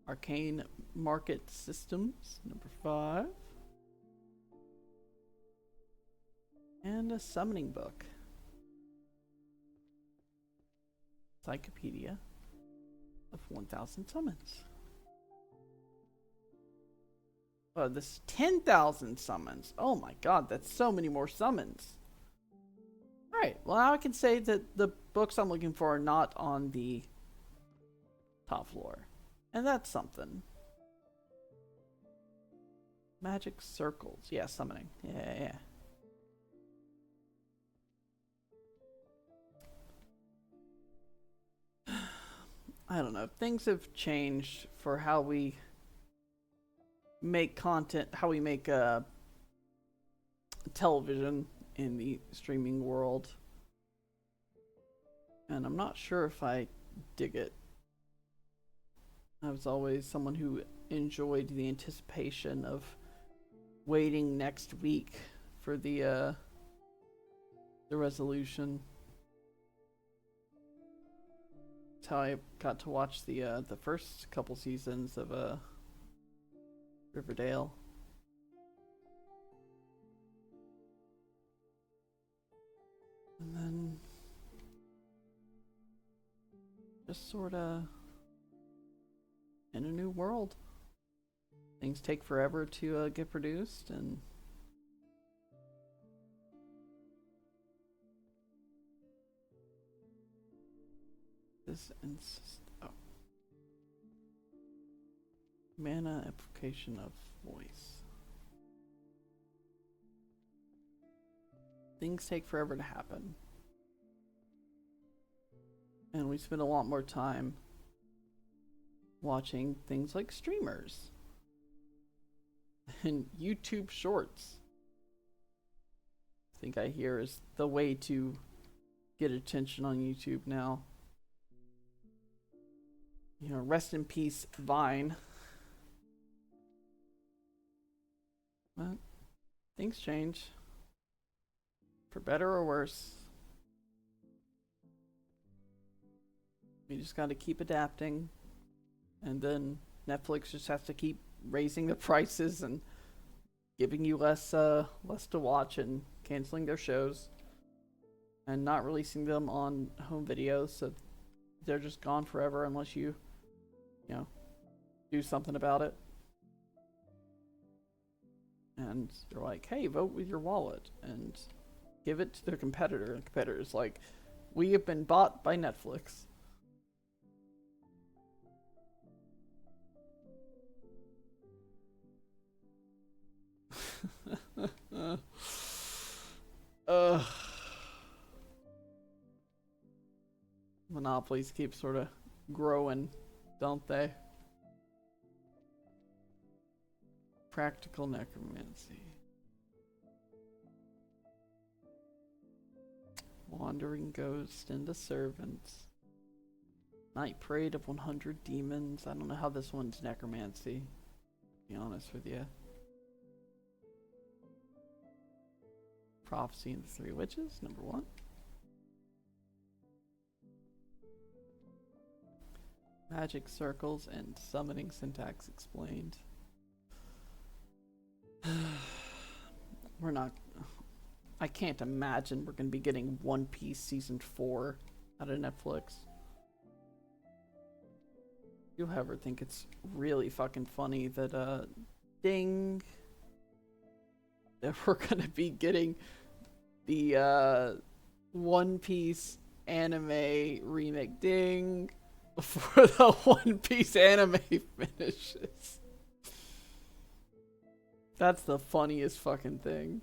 Arcane Market Systems, number 5. And a summoning book. Encyclopedia of 1000 summons. Oh, this is 10,000 summons. Oh my god, that's so many more summons. Alright, well now I can say that the books I'm looking for are not on the top floor. And that's something. Magic circles. Yeah, summoning. Yeah. I don't know. Things have changed for how we make content, how we make television in the streaming world. And I'm not sure if I dig it. I was always someone who enjoyed the anticipation of waiting next week for the resolution. That's how I got to watch the first couple seasons of Riverdale. And then just sorta in a new world. Things take forever to get produced, and this mana application of voice. Things take forever to happen, and we spend a lot more time watching things like streamers and YouTube shorts. I think I hear is the way to get attention on YouTube now. You know, rest in peace, Vine. But things change. For better or worse. We just gotta keep adapting. And then Netflix just has to keep raising the prices and giving you less to watch and canceling their shows and not releasing them on home videos, so they're just gone forever unless you know, do something about it. And they're like, hey, vote with your wallet and give it to their competitor. And the competitor's like, we have been bought by Netflix. Monopolies keep sort of growing, don't they? Practical necromancy. Wandering ghost into servants. Night parade of 100 demons. I don't know how this one's necromancy, to be honest with you. Prophecy and the Three Witches, number 1. Magic circles and summoning syntax explained. We're not... I can't imagine we're going to be getting One Piece Season 4 out of Netflix. You ever think it's really fucking funny that ding, that we're gonna be getting the One Piece anime remake, ding, before the One Piece anime finishes. That's the funniest fucking thing.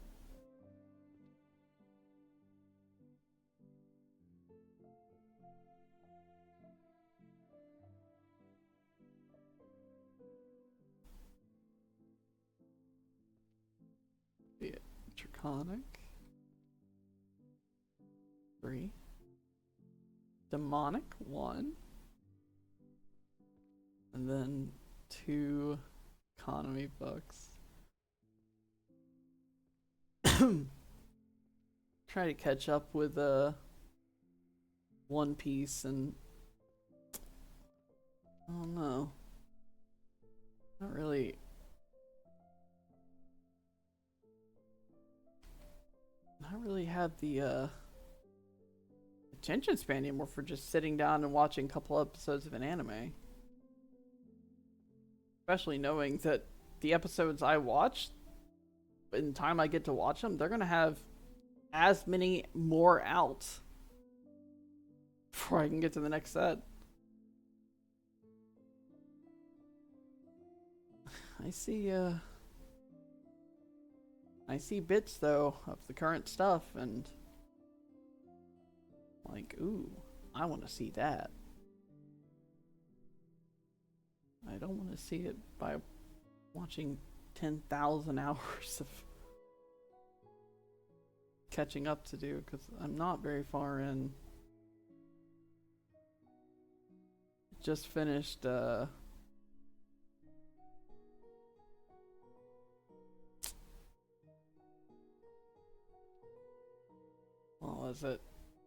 The Draconic. 3. Demonic 1. And then 2 economy books. Try to catch up with One Piece, and I don't know. Not really. Not really have the attention span anymore for just sitting down and watching a couple episodes of an anime. Especially knowing that the episodes I watch, in the time I get to watch them, they're gonna have as many more out before I can get to the next set. I see bits though of the current stuff, and like, ooh, I want to see that. I don't want to see it by watching 10,000 hours of catching up to do, because I'm not very far in. Just finished what was it?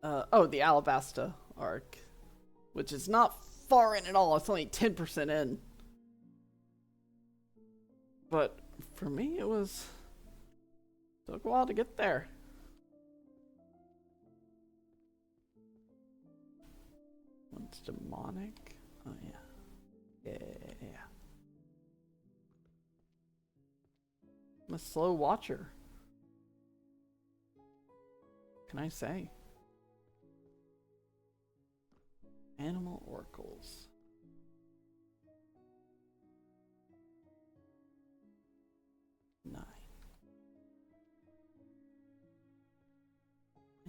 Oh, the Alabasta arc, which is not far in at all. It's only 10% in. But for me, it took a while to get there. One's demonic. Oh yeah. Yeah. I'm a slow watcher. Can I say? Animal oracles.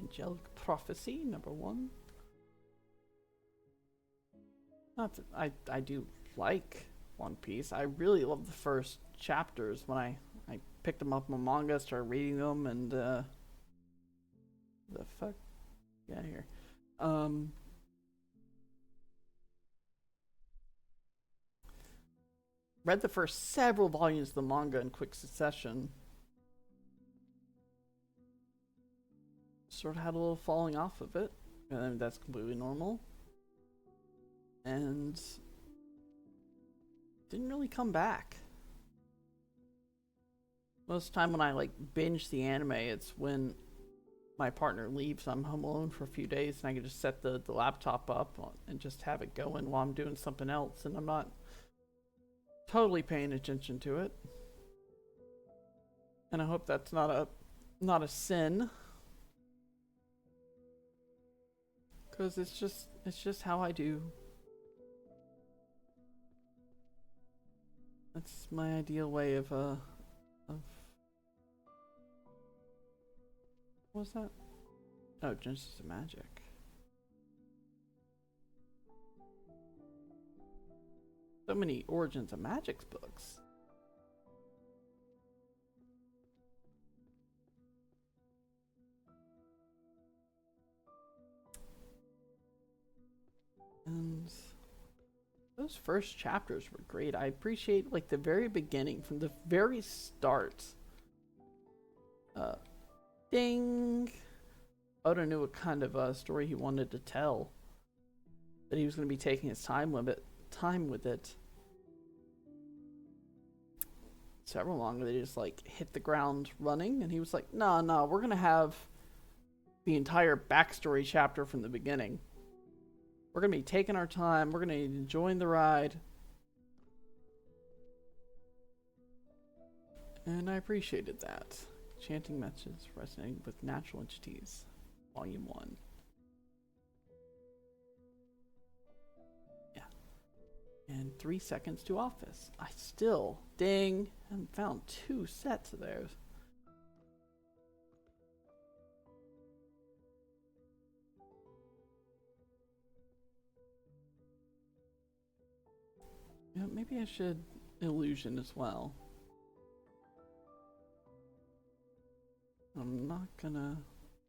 Angelic Prophecy, number 1. Not that I do like One Piece. I really love the first chapters when I picked them up in manga, started reading them, and the fuck? Get out of here. Read the first several volumes of the manga in quick succession. Sort of had a little falling off of it, and that's completely normal. And didn't really come back. Most of the time when I binge the anime, it's when my partner leaves. I'm home alone for a few days, and I can just set the laptop up and just have it going while I'm doing something else, and I'm not totally paying attention to it. And I hope that's not a sin, because it's just how I do. That's my ideal way of what was that? Oh, Genesis of Magic. So many Origins of Magic's books. And those first chapters were great. I appreciate the very beginning, from the very start. Ding! Oda knew what kind of story he wanted to tell. That he was going to be taking his time with it. Several longer, they just hit the ground running, and he was like, no, we're going to have the entire backstory chapter from the beginning. We're gonna be taking our time. We're gonna be enjoying the ride. And I appreciated that. Chanting messages resonating with natural entities. Volume 1. Yeah. And 3 seconds to office. I still, dang, haven't found 2 sets of those. Yeah, maybe I should illusion as well. I'm not gonna...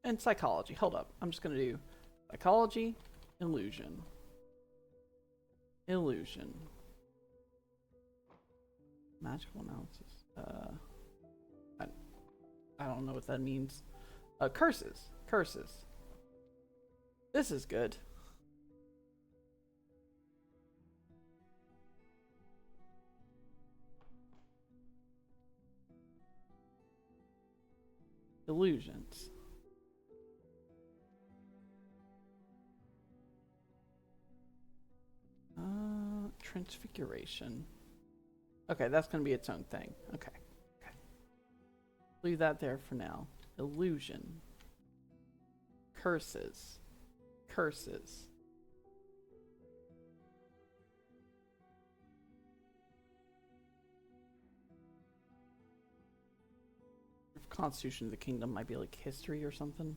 And psychology. Hold up. I'm just gonna do psychology, illusion. Illusion. Magical analysis. I don't know what that means. Curses. Curses. This is good. Illusions. Transfiguration. Okay, that's going to be its own thing. Okay. Okay. Leave that there for now. Illusion. Curses. Curses. Constitution of the Kingdom might be like history or something.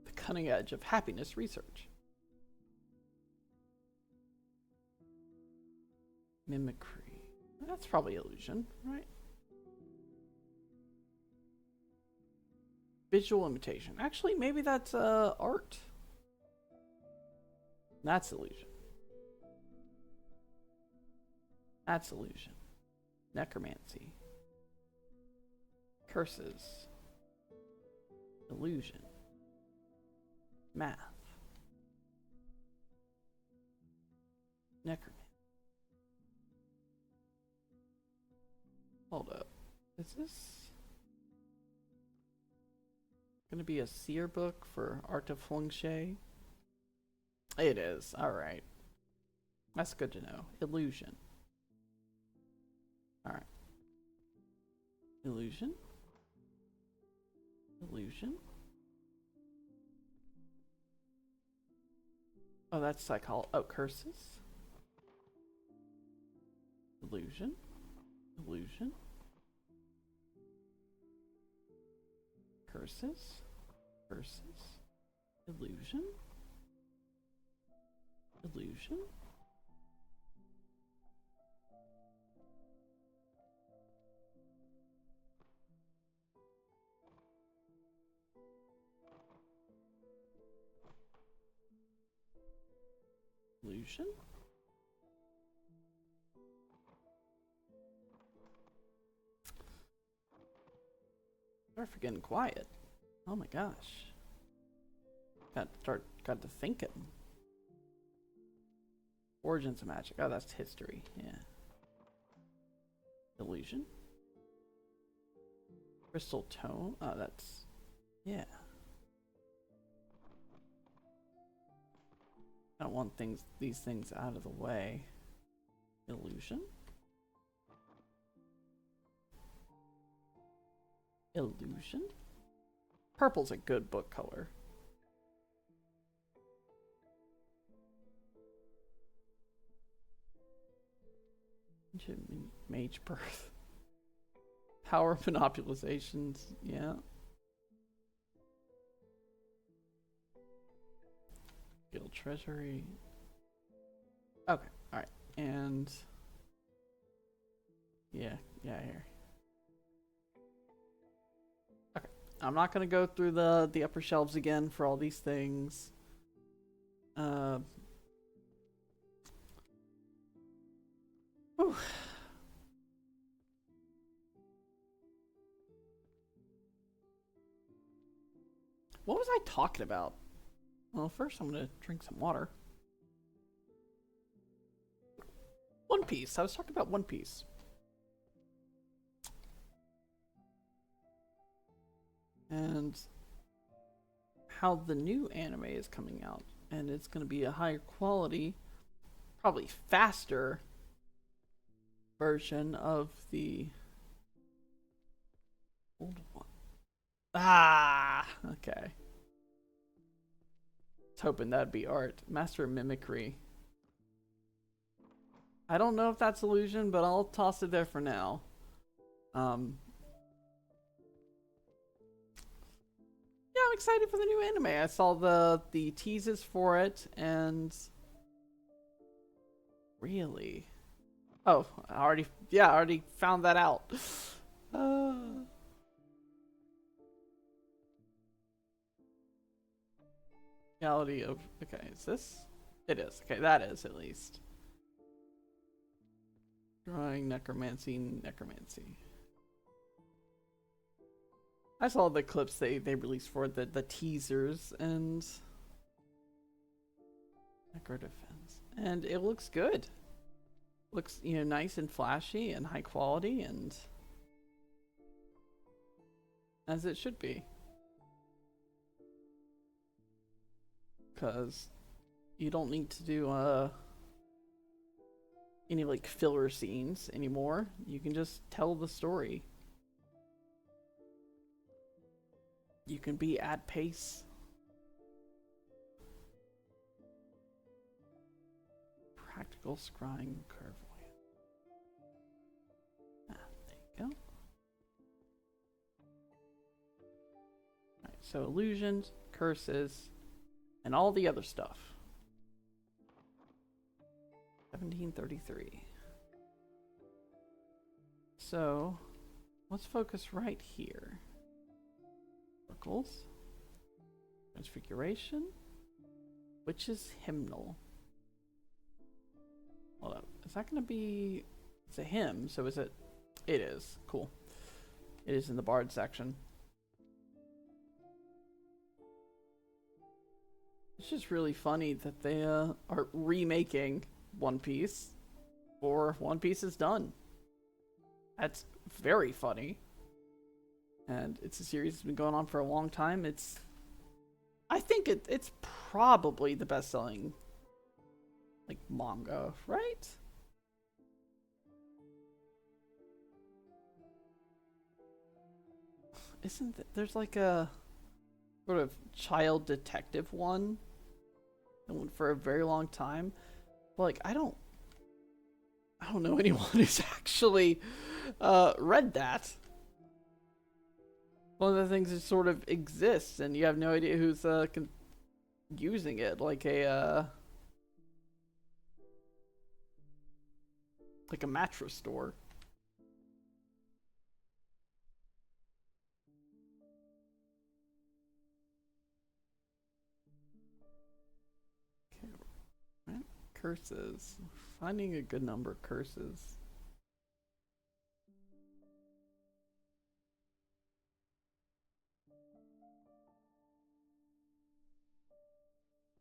The cutting edge of happiness research. Mimicry. That's probably illusion, right? Visual imitation. Actually, maybe that's art. That's illusion. That's illusion. Necromancy. Curses. Illusion. Math. Necromancy. Hold up. Is this gonna be a seer book for Art of Feng Shui? It is. Alright. That's good to know. Illusion. Alright. Illusion. Illusion. Oh, that's psychology. Oh, curses. Illusion. Illusion. Curses. Curses. Illusion. Illusion. Illusion? Start for getting quiet. Oh my gosh. Got to thinking. Origins of magic. Oh, that's history. Yeah. Illusion? Crystal tone. Oh, that's... Yeah. I don't want these things out of the way. Illusion? Illusion? Purple's a good book color. Mage birth. Power monopolizations. Yeah. Guild treasury. Okay, alright. And yeah, here. Okay. I'm not gonna go through the upper shelves again for all these things. Whew. What was I talking about? Well, first I'm gonna drink some water. One Piece. I was talking about One Piece. And how the new anime is coming out, and it's going to be a higher quality, probably faster version of the old one. Ah, okay. I was hoping that'd be art. Master of Mimicry. I don't know if that's illusion, but I'll toss it there for now. Yeah, I'm excited for the new anime. I saw the teases for it, and really, oh, I already found that out. Reality of, okay, is this? It is. Okay, that is at least. Drawing, necromancy. I saw the clips they released for the teasers, and necro defense, and it looks good. Looks, you know, nice and flashy and high quality, and as it should be. Because you don't need to do any like filler scenes anymore. You can just tell the story. You can be at pace. Practical scrying clairvoyant. Ah, there you go. Alright, so illusions, curses, and all the other stuff. 1733. So, let's focus right here. Oracles. Transfiguration. Witch's Hymnal. Hold up. Is that going to be... It's a hymn, so is it... It is. Cool. It is in the Bard section. It's just really funny that they are remaking One Piece, or One Piece is done. That's very funny. And it's a series that's been going on for a long time. I think it's probably the best-selling like manga, right? There's like a sort of child detective one that went for a very long time. But like I don't know anyone who's actually read that. One of the things that sort of exists, and you have no idea who's using it, like a mattress store. Okay, right. Curses. Finding a good number of curses.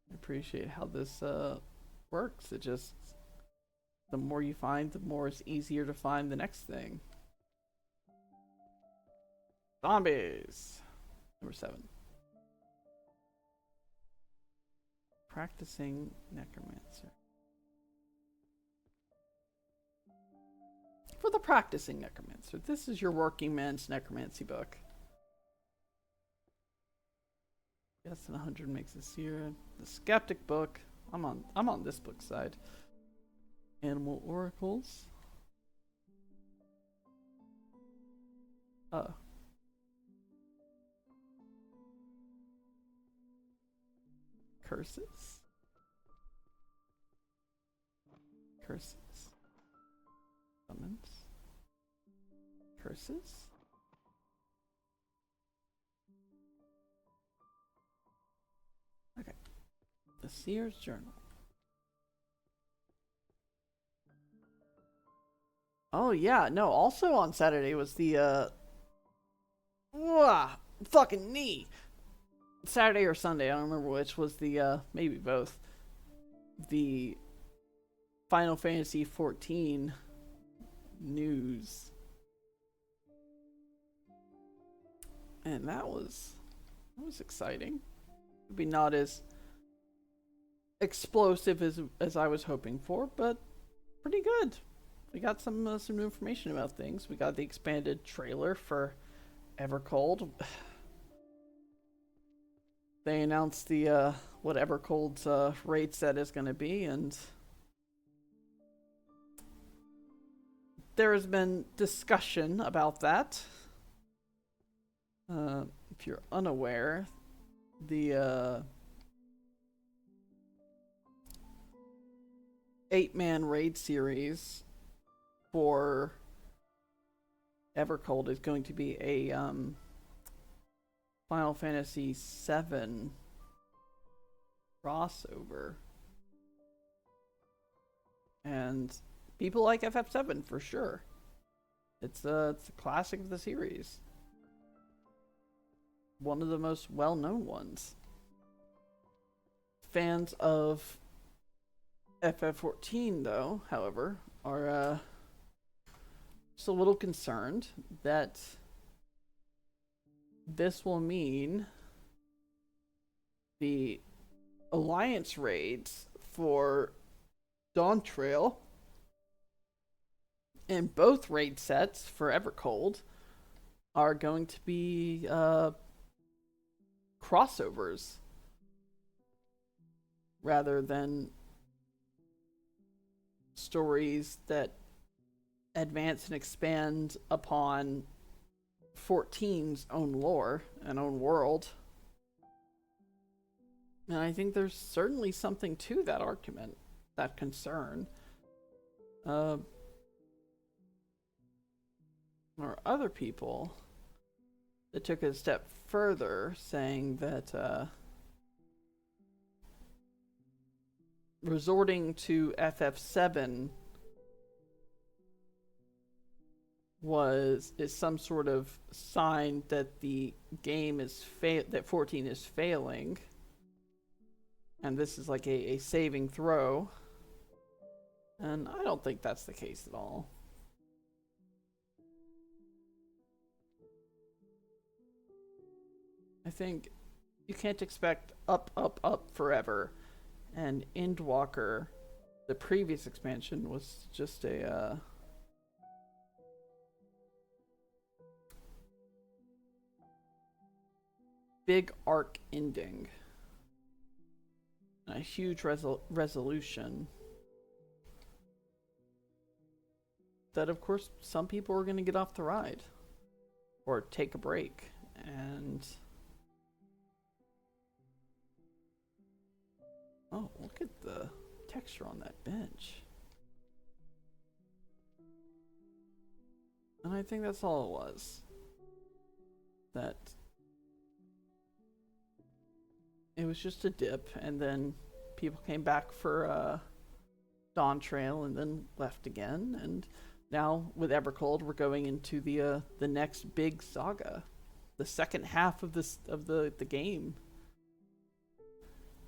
I appreciate how this works. It just, the more you find, the more it's easier to find the next thing. Zombies. Number 7. Practicing necromancer. For the practicing necromancer, this is your working man's necromancy book. Yes, and 100 makes a seer. The skeptic book. I'm on this book side. Animal oracles. Curses. Summons. Curses. Okay. The Seer's Journal. Oh yeah, no, also on Saturday was the fucking knee. Saturday or Sunday, I don't remember which, was the maybe both. The Final Fantasy 14 news. And that was exciting. Maybe not as explosive as I was hoping for, but pretty good. We got some new information about things. We got the expanded trailer for Evercold. They announced the what Evercold's raid set is going to be, and there has been discussion about that. If you're unaware, the 8-man raid series for Evercold is going to be a Final Fantasy VII crossover. And people like FF7 for sure. It's a classic of the series. One of the most well-known ones. Fans of FF14, though, however, are just a little concerned that this will mean the Alliance raids for Dawn Trail and both raid sets for Evercold are going to be crossovers rather than stories that advance and expand upon 14's own lore and own world. And I think there's certainly something to that argument, that concern. There are other people that took it a step further, saying that resorting to FF7 is some sort of sign that the game is that 14 is failing, and this is like a saving throw. And I don't think that's the case at all. I think you can't expect up, up, up forever. And Endwalker, the previous expansion, was just a big arc ending. A huge resolution. That, of course, some people are going to get off the ride. Or take a break. And oh, look at the texture on that bench. And I think that's all it was. That it was just a dip, and then people came back for Dawn Trail and then left again. And now with Evercold, we're going into the next big saga, the second half of the game.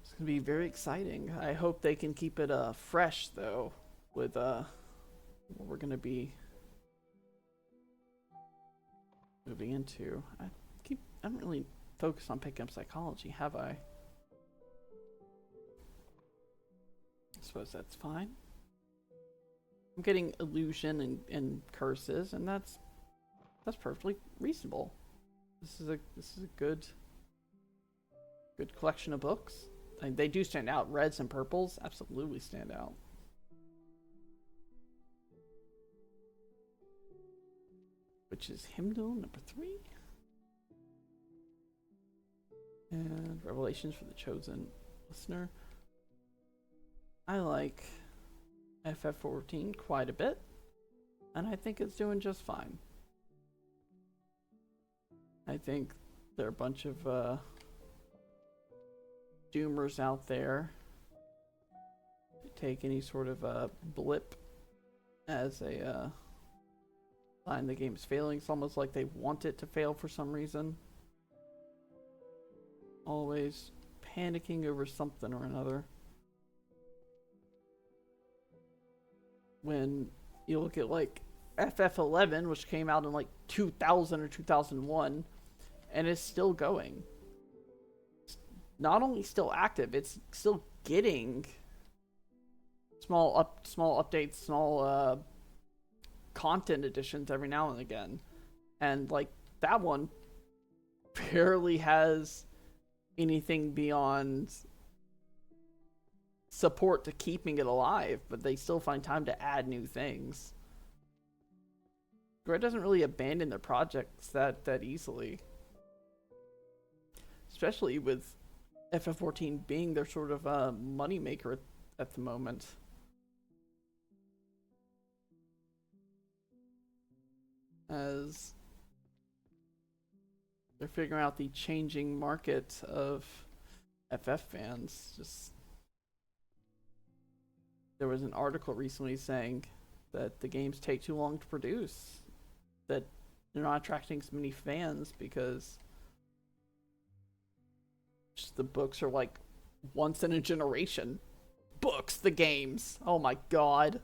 It's gonna be very exciting. I hope they can keep it fresh though, with what we're gonna be moving into. I haven't really focused on picking up psychology, have I? I suppose that's fine. I'm getting illusion and curses, and that's perfectly reasonable. This is a good collection of books. They do stand out. Reds and purples absolutely stand out. Which is hymnal number 3. And Revelations for the Chosen Listener. I like FF14 quite a bit, and I think it's doing just fine. I think there are a bunch of doomers out there who take any sort of blip as a sign the game's failing. It's almost like they want it to fail for some reason. Always panicking over something or another. When you look at like FF11, which came out in like 2000 or 2001, and is still going. not only still active, it's still getting small updates, small content additions every now and again. And like that one barely has anything beyond support to keeping it alive, but they still find time to add new things. Square doesn't really abandon their projects that easily. Especially with FF14 being their sort of moneymaker at the moment. As they're figuring out the changing market of FF fans. Just there was an article recently saying that the games take too long to produce, that they're not attracting as many fans because just the books are like once in a generation. Books, the games. Oh my god.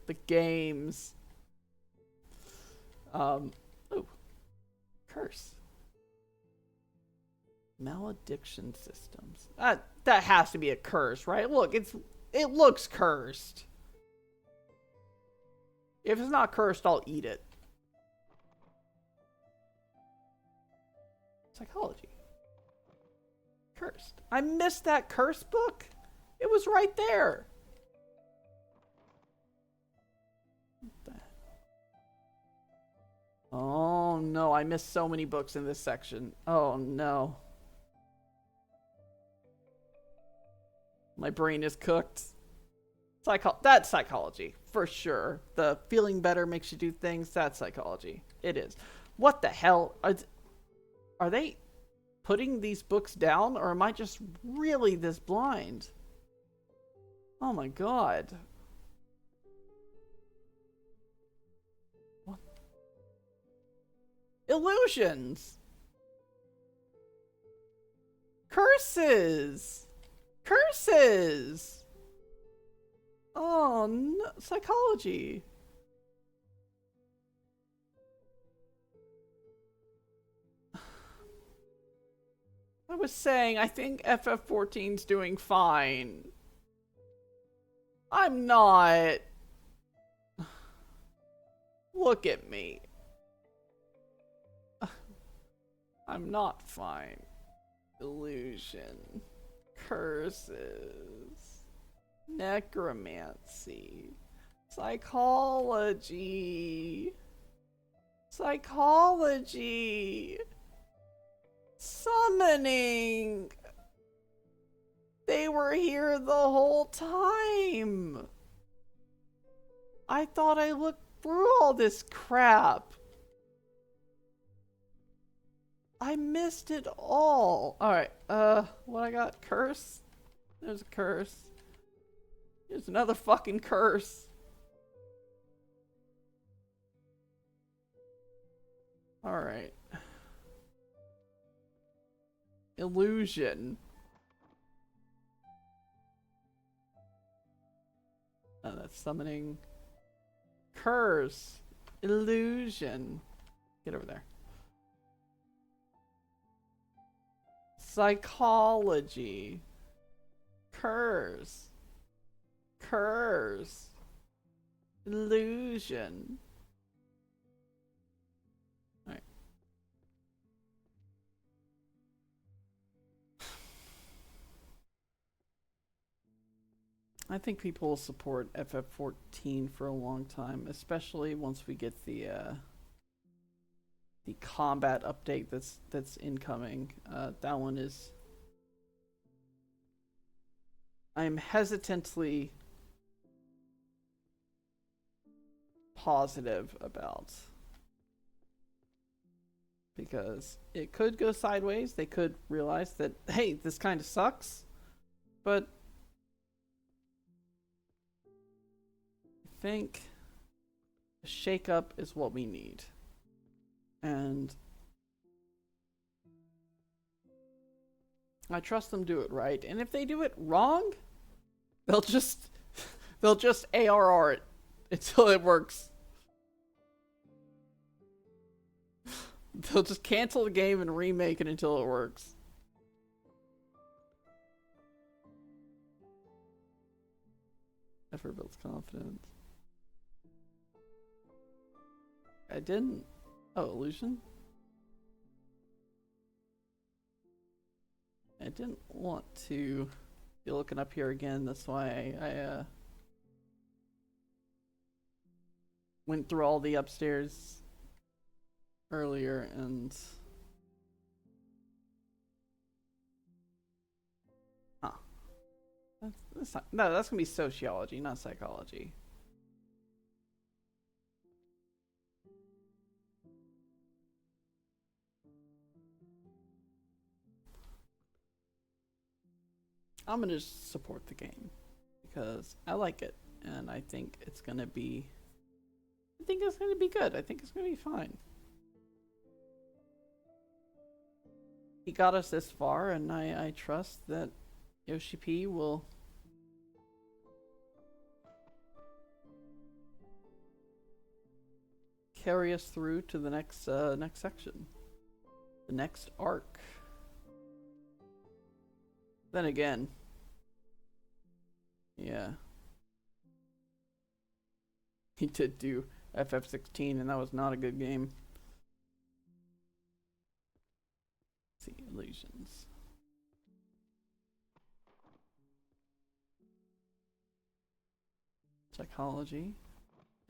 The games. Oh. Curse. Malediction systems. That has to be a curse, right? Look, it looks cursed. If it's not cursed, I'll eat it. Psychology. Cursed. I missed that curse book. It was right there. Oh no, I missed so many books in this section. Oh no. My brain is cooked. That's psychology, for sure. The feeling better makes you do things, that's psychology. It is. What the hell? Are they putting these books down, or am I just really this blind? Oh my god. What? Illusions! Curses! Curses! Oh, no. Psychology. I was saying, I think FF14's doing fine. I'm not. Look at me. I'm not fine. Illusion. Curses. Necromancy. Psychology. Psychology. Summoning. They were here the whole time. I thought I looked through all this crap. I missed it all. Alright, what I got? Curse? There's a curse. There's another fucking curse. Alright. Illusion. Oh, that's summoning. Curse. Illusion. Get over there. Psychology. Curse. Curse. Illusion. Alright. I think people will support FF14 for a long time, especially once we get the combat update that's incoming. That one is, I'm hesitantly positive about, because it could go sideways. They could realize that, hey, this kind of sucks, but I think a shakeup is what we need. And I trust them do it right. And if they do it wrong, they'll just ARR it until it works. They'll just cancel the game and remake it until it works. Effort builds confidence. I didn't. Oh, illusion? I didn't want to be looking up here again. That's why I went through all the upstairs earlier and. That's not, no, that's gonna be sociology, not psychology. I'm gonna just support the game because I like it and I think it's gonna be. I think it's gonna be good. I think it's gonna be fine. He got us this far, and I trust that Yoshi P will carry us through to the next section, the next arc. Then again, yeah, he did do FF16, and that was not a good game. Let's see, illusions. Psychology,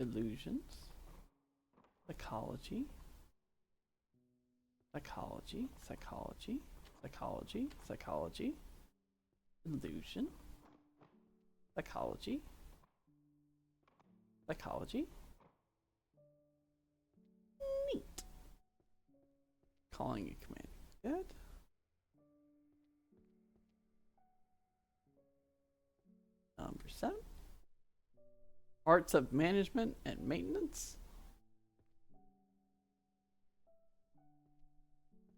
illusions, psychology, psychology, psychology, psychology, psychology, illusion, psychology, psychology. Neat. Calling a command dead. Number 7. Arts of management and maintenance.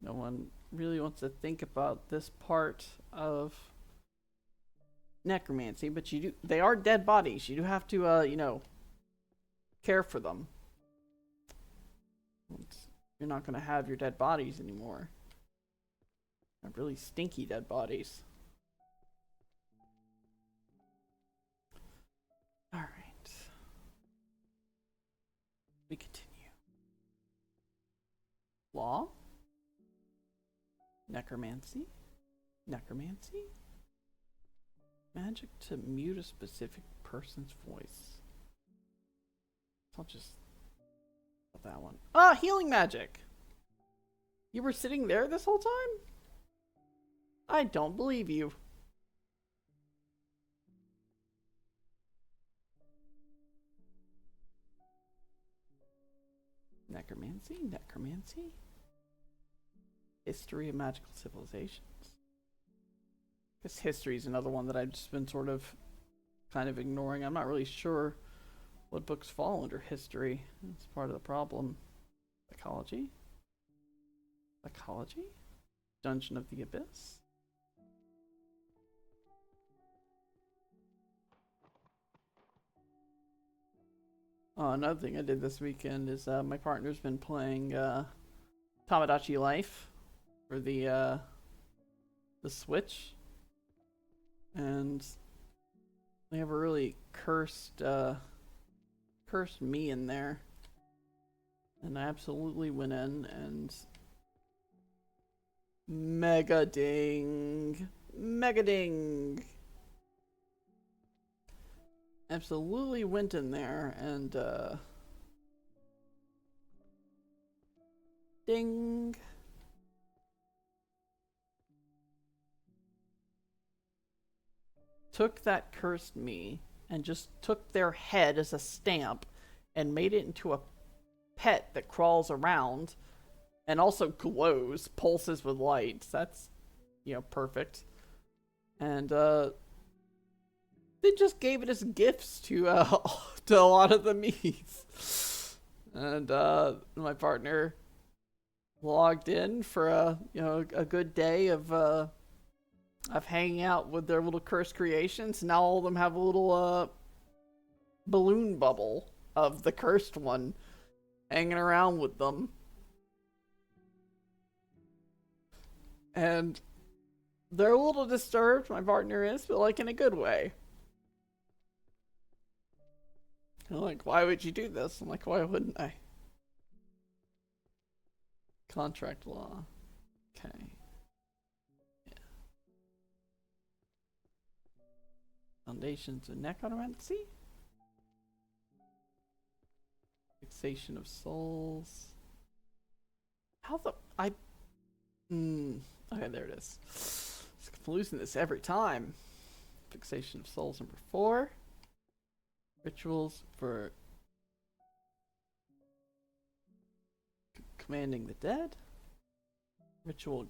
No one really wants to think about this part of necromancy, but you do. They are dead bodies. You do have to, you know, care for them. You're not going to have your dead bodies anymore. They're really stinky dead bodies. All right. We continue. Law. Necromancy. Necromancy. Magic to mute a specific person's voice. I'll just put that one. Ah, healing magic. You were sitting there this whole time? I don't believe you. Necromancy, necromancy. History of magical civilizations. This history is another one that I've just been sort of kind of ignoring. I'm not really sure what books fall under history. That's part of the problem. Psychology. Psychology. Dungeon of the Abyss. Oh, another thing I did this weekend is my partner's been playing Tamagotchi Life for the Switch, and they have a really cursed me in there, and I absolutely went in and mega ding. Absolutely went in there and ding. Took that cursed me and just took their head as a stamp and made it into a pet that crawls around and also glows, pulses with lights. That's, you know, perfect. And they just gave it as gifts to a lot of the Miis. And my partner logged in for a good day of hanging out with their little cursed creations. Now all of them have a little balloon bubble of the cursed one hanging around with them. And they're a little disturbed, my partner is, but like in a good way. They're like, why would you do this? I'm like, why wouldn't I? Contract law. Okay. Yeah. Foundations of necromancy. Fixation of souls. How the okay, there it is. I'm losing this every time. Fixation of souls number 4. Rituals for commanding the dead. Ritual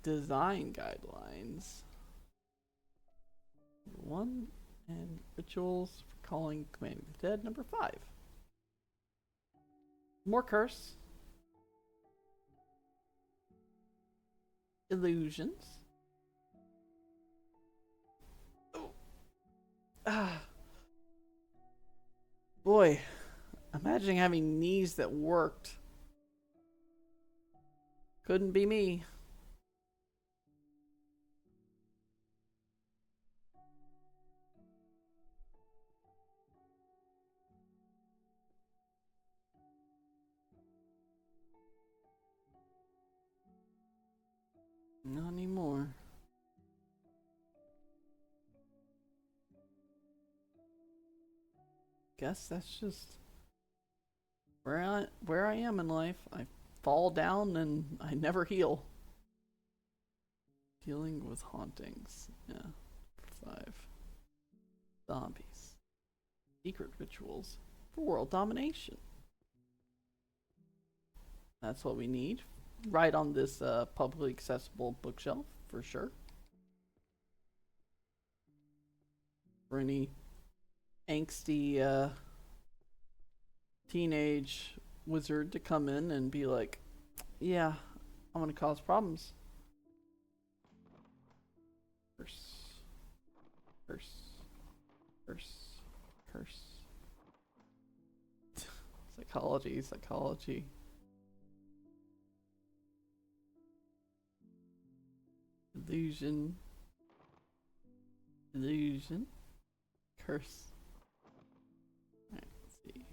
design guidelines. Number 1. And rituals for calling commanding the dead number 5. More curse. Illusions. Oh. Boy, imagining having knees that worked. Couldn't be me. Not anymore. Guess that's just where I am in life. I fall down and I never heal. Dealing with hauntings. Yeah. 5. Zombies. Secret rituals for world domination. That's what we need. Right on this publicly accessible bookshelf, for sure. For any angsty teenage wizard to come in and be like, yeah, I'm gonna cause problems. Curse. Curse. Curse. Curse. Psychology. Illusion. Curse. Alright, let's see.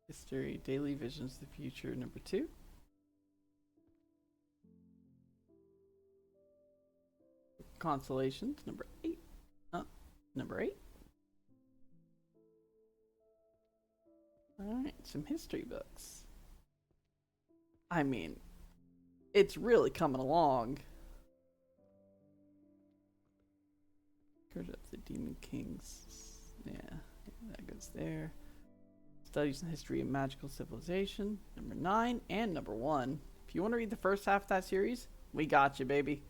History, daily visions, the future, number 2. Consolations, number 8. Number 8. Alright, some history books. I mean, it's really coming along. Curse of the Demon Kings. Yeah, that goes there. Studies in History of Magical Civilization, number 9, and number 1. If you want to read the first half of that series, we got you, baby.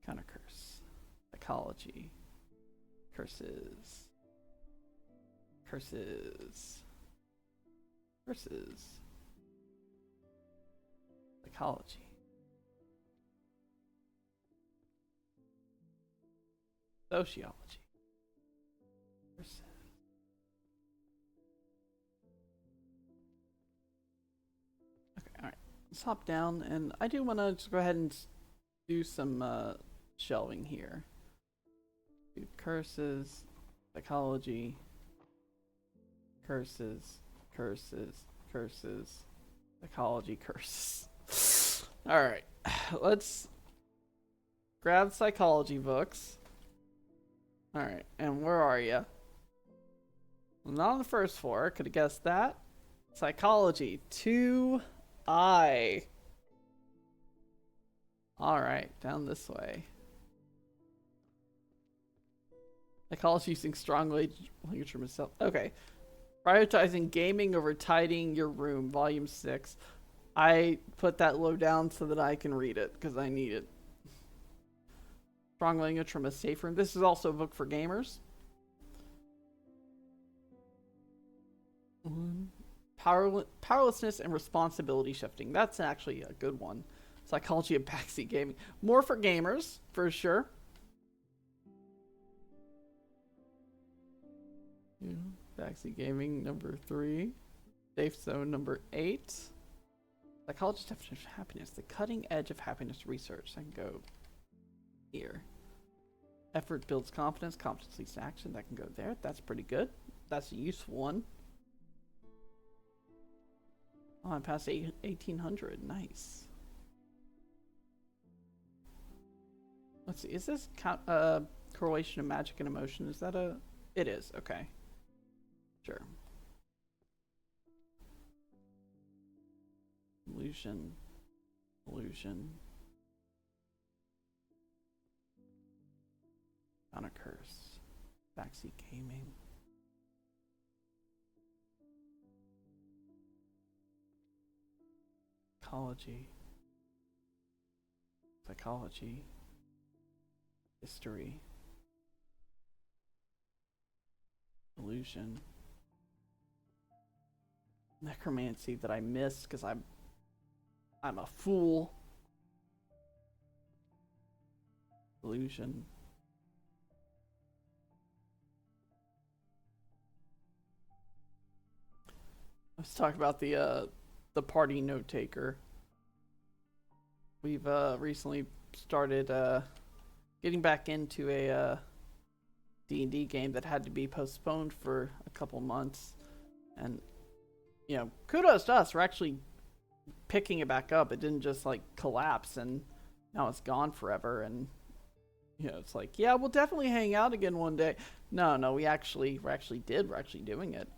Counter curse. Psychology. Curses. Psychology. Sociology. Curses. Okay, alright. Let's hop down, and I do want to just go ahead and do some shelving here. Do curses, psychology, curses, psychology, curses. Alright, let's grab psychology books. Alright, and where are you? Well, not on the first floor, could have guessed that. Psychology, 2I. Alright, down this way. Psychology using strong language for myself. Okay. Prioritizing gaming over tidying your room, volume 6. I put that low down so that I can read it, because I need it. Strong language from a safe room. This is also a book for gamers. Powerlessness and responsibility shifting. That's actually a good one. Psychology of backseat gaming. More for gamers, for sure. Yeah. Backseat gaming, number 3. Safe zone, number 8. Psychologist's definition of happiness. The cutting edge of happiness research. I can go here. Effort builds confidence. Confidence leads to action. That can go there. That's pretty good. That's a useful one. Oh, I passed 1800. Nice. Let's see. Is this correlation of magic and emotion? Is that a... It is. Okay. Sure. Illusion. Illusion. Found a curse. Backseat gaming. Psychology. Psychology. History. Illusion. Necromancy that I missed because I'm a fool. Illusion. Let's talk about the party note taker. We've recently started getting back into a D&D game that had to be postponed for a couple months, and you know, kudos to us. We're actually picking it back up. It didn't just like collapse and now it's gone forever. And you know, it's like, yeah, we'll definitely hang out again one day. No, we're actually doing it,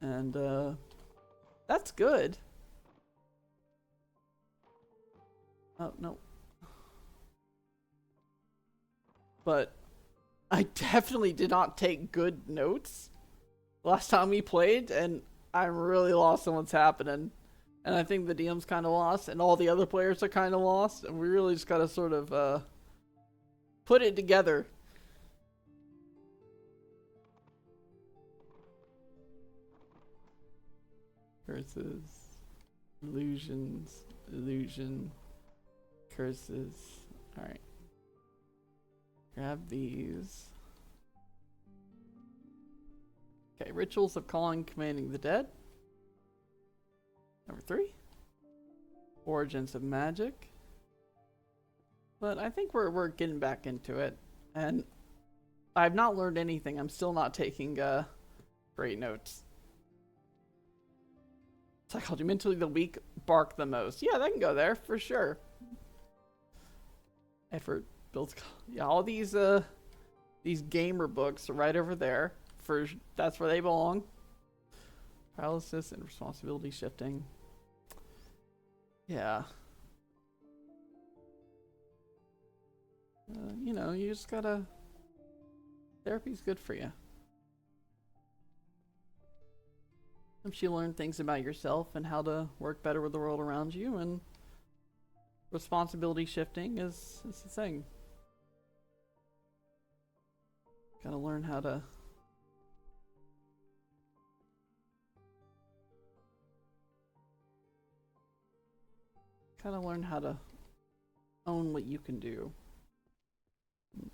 and that's good. Oh no, but I definitely did not take good notes last time we played, and I'm really lost on what's happening. And I think the DM's kind of lost, and all the other players are kind of lost, and we really just gotta sort of put it together. Curses, illusions, illusion, curses. Alright. Grab these. Okay, rituals of calling, commanding the dead. Number 3. Origins of magic. But I think we're getting back into it. And I've not learned anything. I'm still not taking great notes. Psychology, mentally the weak bark the most. Yeah, that can go there for sure. Effort builds. Yeah, all these gamer books are right over there. That's where they belong. Paralysis and responsibility shifting. Yeah. You know, you just gotta. Therapy's good for you. Helps you learn things about yourself and how to work better with the world around you, and responsibility shifting is the thing. Gotta learn how to own what you can do and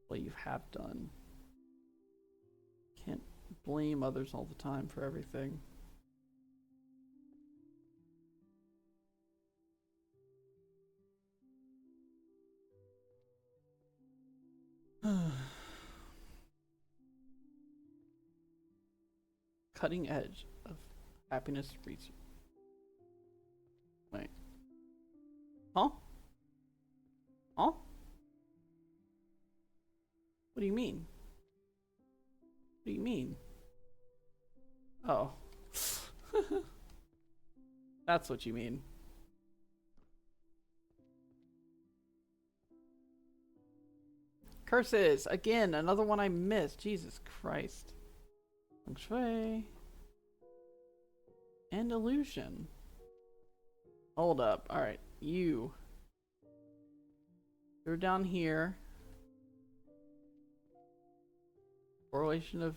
what you have done. Can't blame others all the time for everything. Cutting edge of happiness research. Wait. Huh? Huh? What do you mean? What do you mean? Oh. That's what you mean. Curses! Again, another one I missed. Jesus Christ. Feng Shui. And illusion. Hold up. Alright, you're down here. Correlation of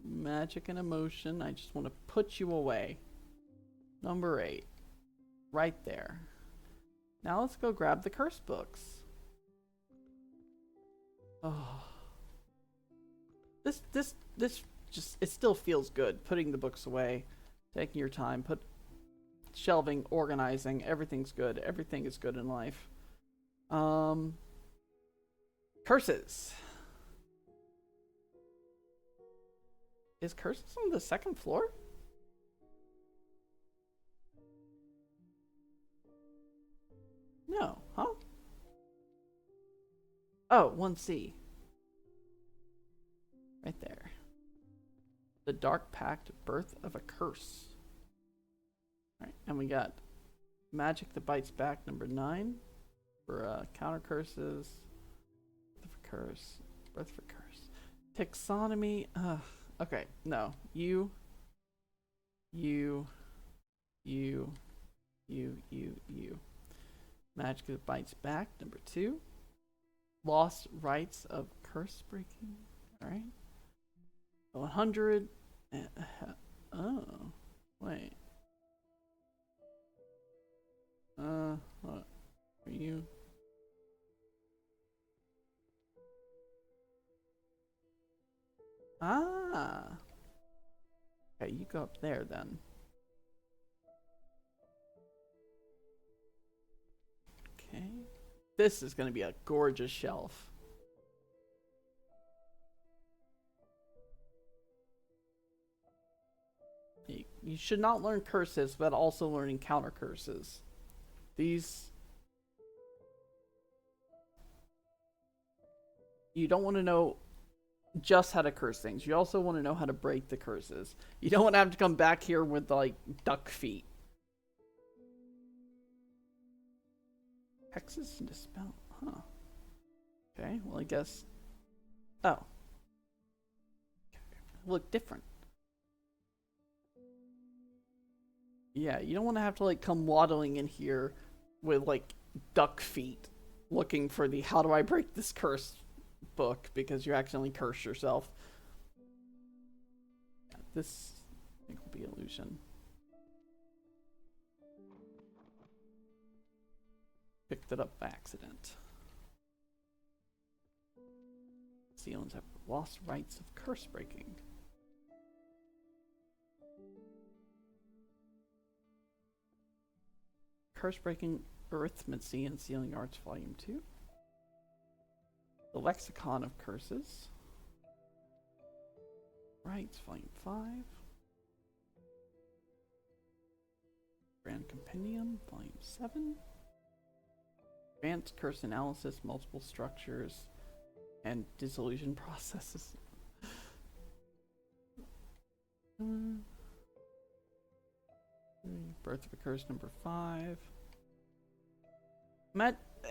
magic and emotion. I just want to put you away. Number 8. Right there. Now let's go grab the curse books. Oh. This just, it still feels good. Putting the books away. Taking your time. Shelving, organizing. Everything's good. Everything is good in life. Curses. Is curses on the second floor? No, huh? Oh, 1C. Right there. The Dark Pact, Birth of a Curse. Alright, and we got Magic that Bites Back, number 9. For counter curses. Birth of a Curse. Birth of a Curse. Taxonomy. Okay, no. You. Magic that Bites Back, number 2. Lost Rites of Curse Breaking. Alright. 100. Oh, wait. What are you? Ah. Okay, you go up there then. Okay. This is going to be a gorgeous shelf. You should not learn curses, but also learning counter curses. These... You don't want to know just how to curse things. You also want to know how to break the curses. You don't want to have to come back here with, like, duck feet. Hexes and Dispel. Huh. Okay, well, I guess... Oh. Look different. Yeah, you don't want to have to, like, come waddling in here with, like, duck feet looking for the how do I break this curse book because you accidentally curse yourself. Yeah, this, I think, will be illusion. Picked it up by accident. Sealings have lost rights of curse breaking. Curse Breaking Arithmancy and Sealing Arts Volume 2. The Lexicon of Curses. Rights Volume 5. Grand Compendium Volume 7. Advanced Curse Analysis, Multiple Structures, and Dissolution Processes. Birth of a Curse number 5.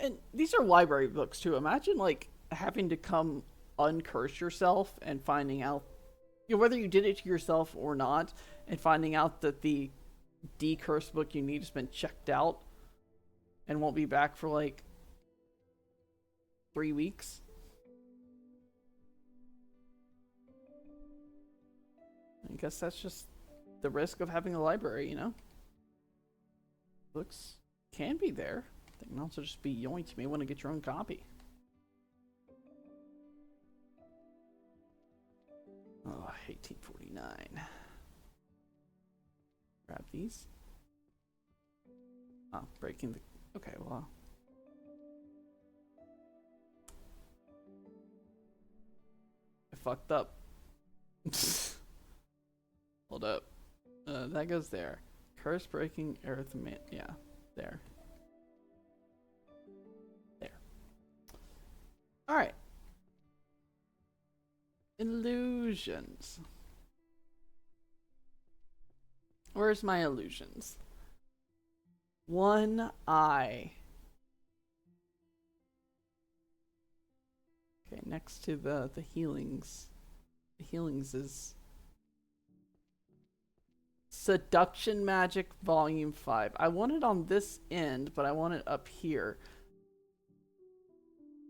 And these are library books too. Imagine like having to come uncurse yourself and finding out, you know, whether you did it to yourself or not, and finding out that the decurse book you need has been checked out and won't be back for like 3 weeks. I guess that's just the risk of having a library, you know? Books can be there. They can also just be yoinked. You may want to get your own copy. Oh, 1849. Grab these. Oh, breaking the... Okay, well... I fucked up. Hold up. That goes there. Curse breaking arithmetic. Yeah, there. There. Alright. Illusions. Where's my illusions? One eye. Okay, next to the healings. The healings is Seduction Magic Volume 5. I want it on this end, but I want it up here.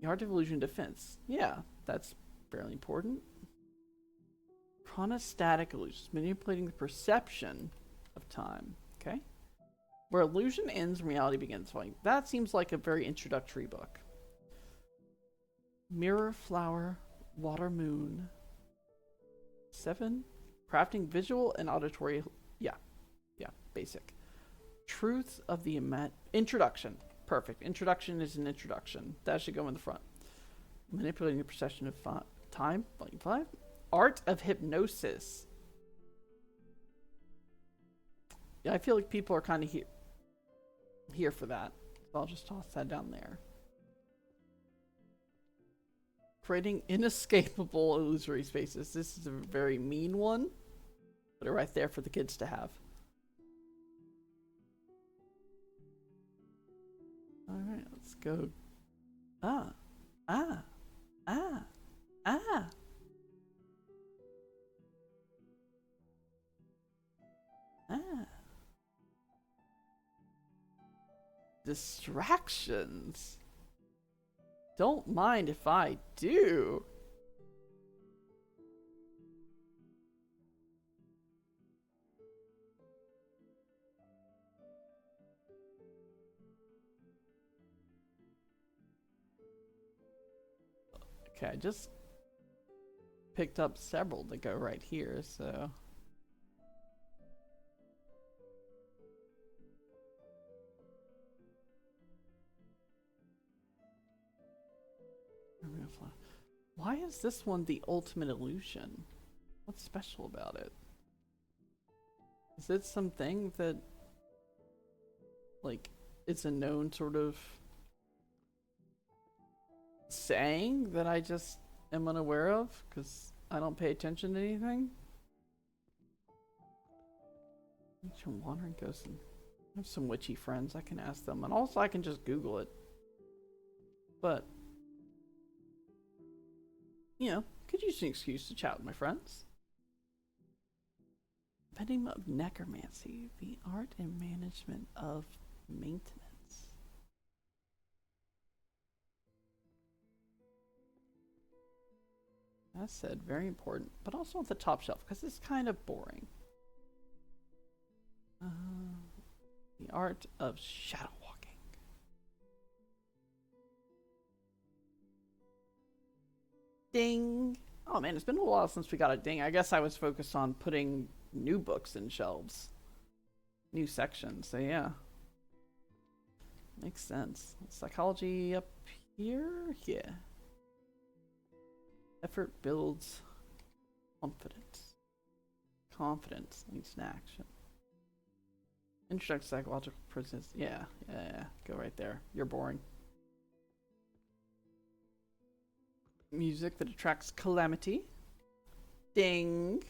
The Art of Illusion Defense. Yeah, that's fairly important. Chronostatic illusions. Manipulating the perception of time. Okay. Where illusion ends and reality begins. That seems like a very introductory book. Mirror Flower Water Moon 7. Crafting visual and auditory. Yeah, basic. Truth of the introduction. Perfect. Introduction is an introduction. That should go in the front. Manipulating the perception of time, volume 5. Art of Hypnosis. Yeah, I feel like people are kind of here for that. I'll just toss that down there. Creating inescapable illusory spaces. This is a very mean one. Put it right there for the kids to have. Alright, let's go. Ah. Ah. Ah. Ah. Ah. Distractions. Don't mind if I do. Okay, I just picked up several to go right here, so. Why is this one the ultimate illusion? What's special about it? Is it something that, like, it's a known sort of saying that I just am unaware of because I don't pay attention to anything? Ancient wandering ghosts. I have some witchy friends. I can ask them, and also I can just Google it. But you know, could use an excuse to chat with my friends. Compendium of Necromancy, the art and management of maintenance. As said, very important, but also at the top shelf because it's kind of boring. The art of shadow walking. Ding! Oh man, it's been a while since we got a ding. I guess I was focused on putting new books in shelves. New sections, so yeah. Makes sense. Psychology up here? Yeah. Effort builds confidence. Confidence leads to action. Introduction to psychological process. Yeah. Go right there. You're boring. Music that attracts calamity. Ding.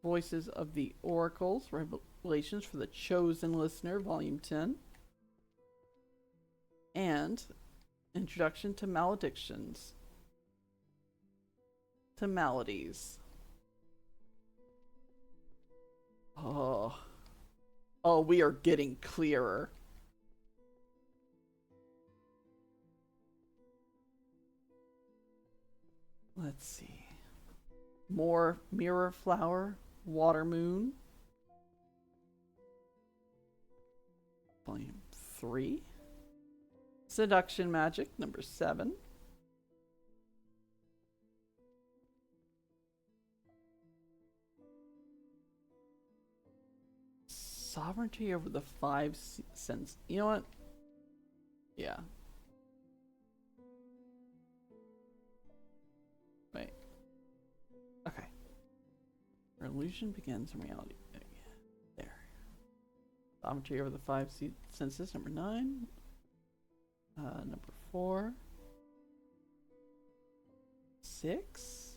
Voices of the Oracles. Revelations for the Chosen Listener, Volume 10. And Introduction to Maledictions. To Maladies. Oh, we are getting clearer. Let's see. More Mirror Flower, Water Moon. Volume 3. Seduction Magic, number 7. Sovereignty over the 5 senses. You know what? Yeah. Wait. Okay. Our illusion begins in reality. There. Sovereignty over the 5 senses, number 9. Number 4. 6.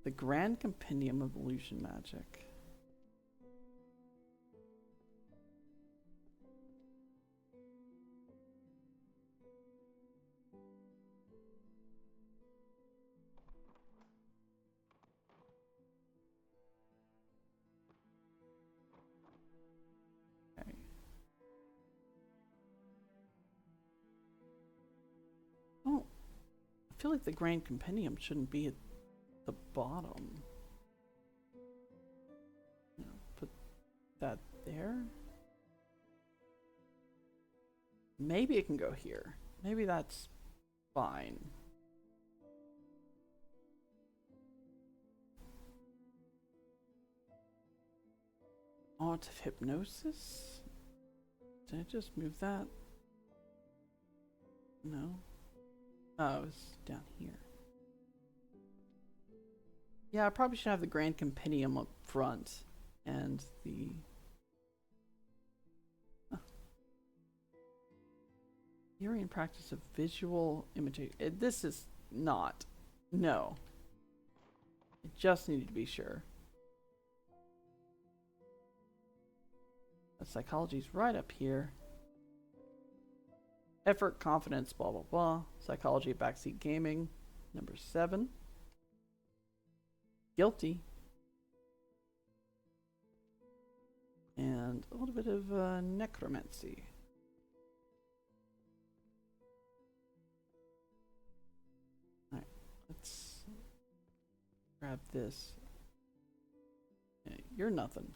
The Grand Compendium of Illusion Magic. Oh, I feel like the Grand Compendium shouldn't be at the bottom. No, put that there. Maybe it can go here. Maybe that's fine. Art of Hypnosis? Did I just move that? No. Oh, it's down here. Yeah, I probably should have the Grand Compendium up front and the Theory and practice of visual imaging. This is not. No. I just needed to be sure. Psychology's right up here. Effort, confidence, blah, blah, blah. Psychology of backseat gaming. Number 7. Guilty. And a little bit of necromancy. Alright, let's grab this. Yeah, you're nothing.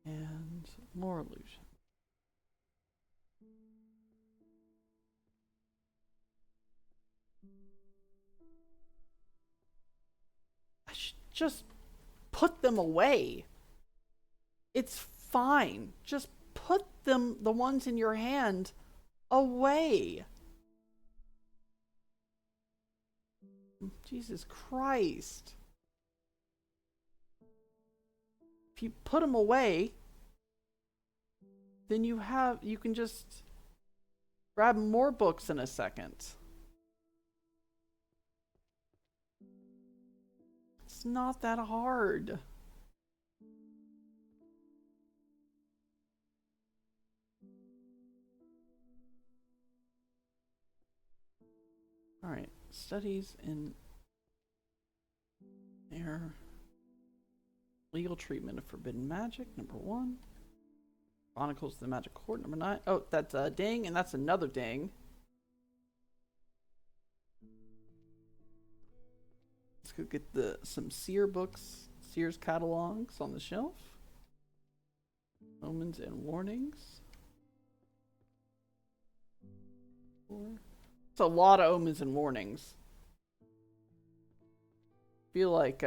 And more illusion. I should just put them away. It's fine. Just put them, the ones in your hand, away. Jesus Christ. If you put them away, then you can just grab more books in a second. It's not that hard. All right, studies in air. Legal treatment of forbidden magic, number 1. Chronicles of the Magic Court, number 9. Oh, that's a ding, and that's another ding. Let's go get some Seer books, Seer's catalogs on the shelf. Omens and warnings. 4. It's a lot of omens and warnings. Feel like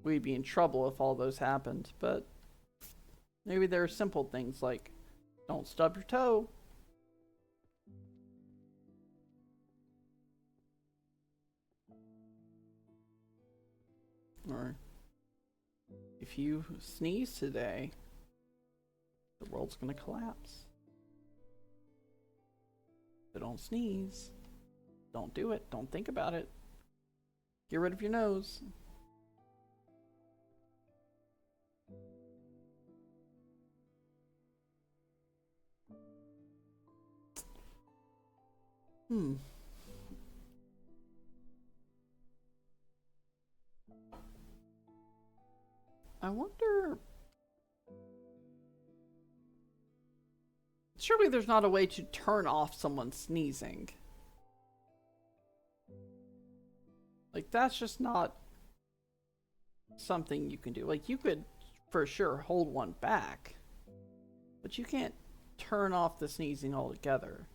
we'd be in trouble if all those happened, but maybe there are simple things like don't stub your toe. Or if you sneeze today, the world's gonna collapse. So don't sneeze. Don't do it. Don't think about it. Get rid of your nose. I wonder... Surely there's not a way to turn off someone sneezing. Like, that's just not something you can do. Like, you could for sure hold one back, but you can't turn off the sneezing altogether.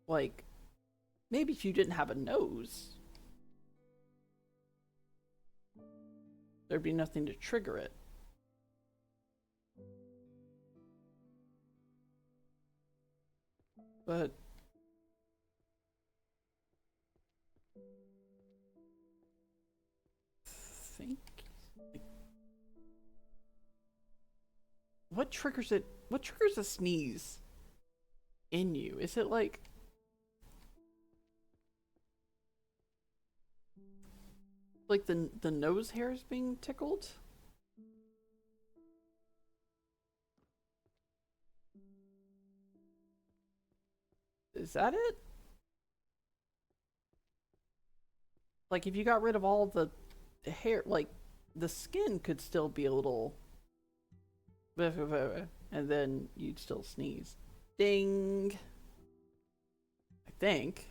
Like, maybe if you didn't have a nose, there'd be nothing to trigger it. But think, like, what triggers it? What triggers a sneeze in you? Is it like the nose hairs being tickled? Is that it? Like, if you got rid of all the hair, like, the skin could still be a little... And then you'd still sneeze. Ding! I think.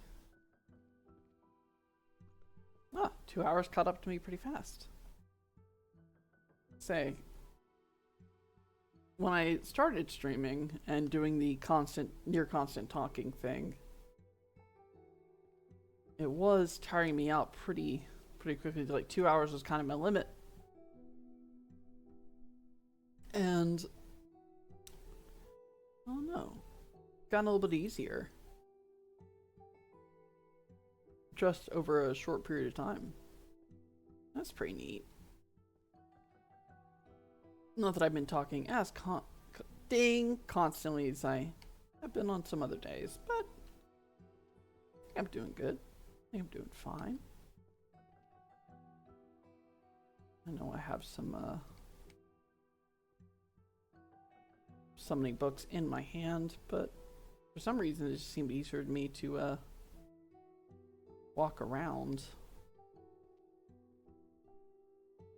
Ah, 2 hours caught up to me pretty fast. Say, when I started streaming and doing the near constant talking thing, it was tiring me out pretty quickly. Like 2 hours was kind of my limit. And oh no, gotten a little bit easier. just over a short period of time. That's pretty neat. Not that I've been talking as constantly as I have been on some other days, but I think I'm doing good. I think I'm doing fine. I know I have some summoning books in my hand, but for some reason it just seemed easier to me to walk around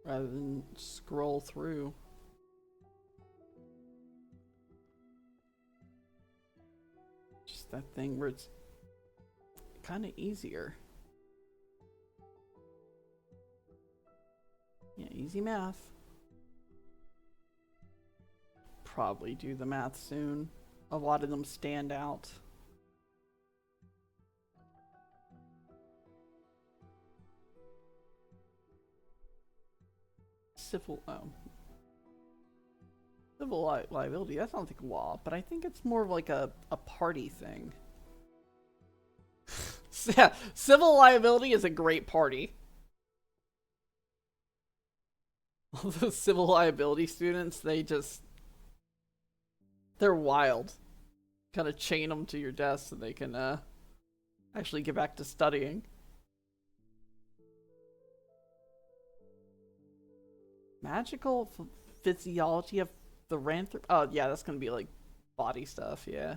rather than scroll through. Just that thing where it's kind of easier. Yeah, easy math. Probably do the math soon. A lot of them stand out. Civil liability, that's not like law, but I think it's more of like a party thing. Yeah, civil liability is a great party. All those civil liability students, they're wild. Kind of chain them to your desk so they can actually get back to studying. Magical physiology of the ranther. Oh yeah, that's gonna be like body stuff. Yeah,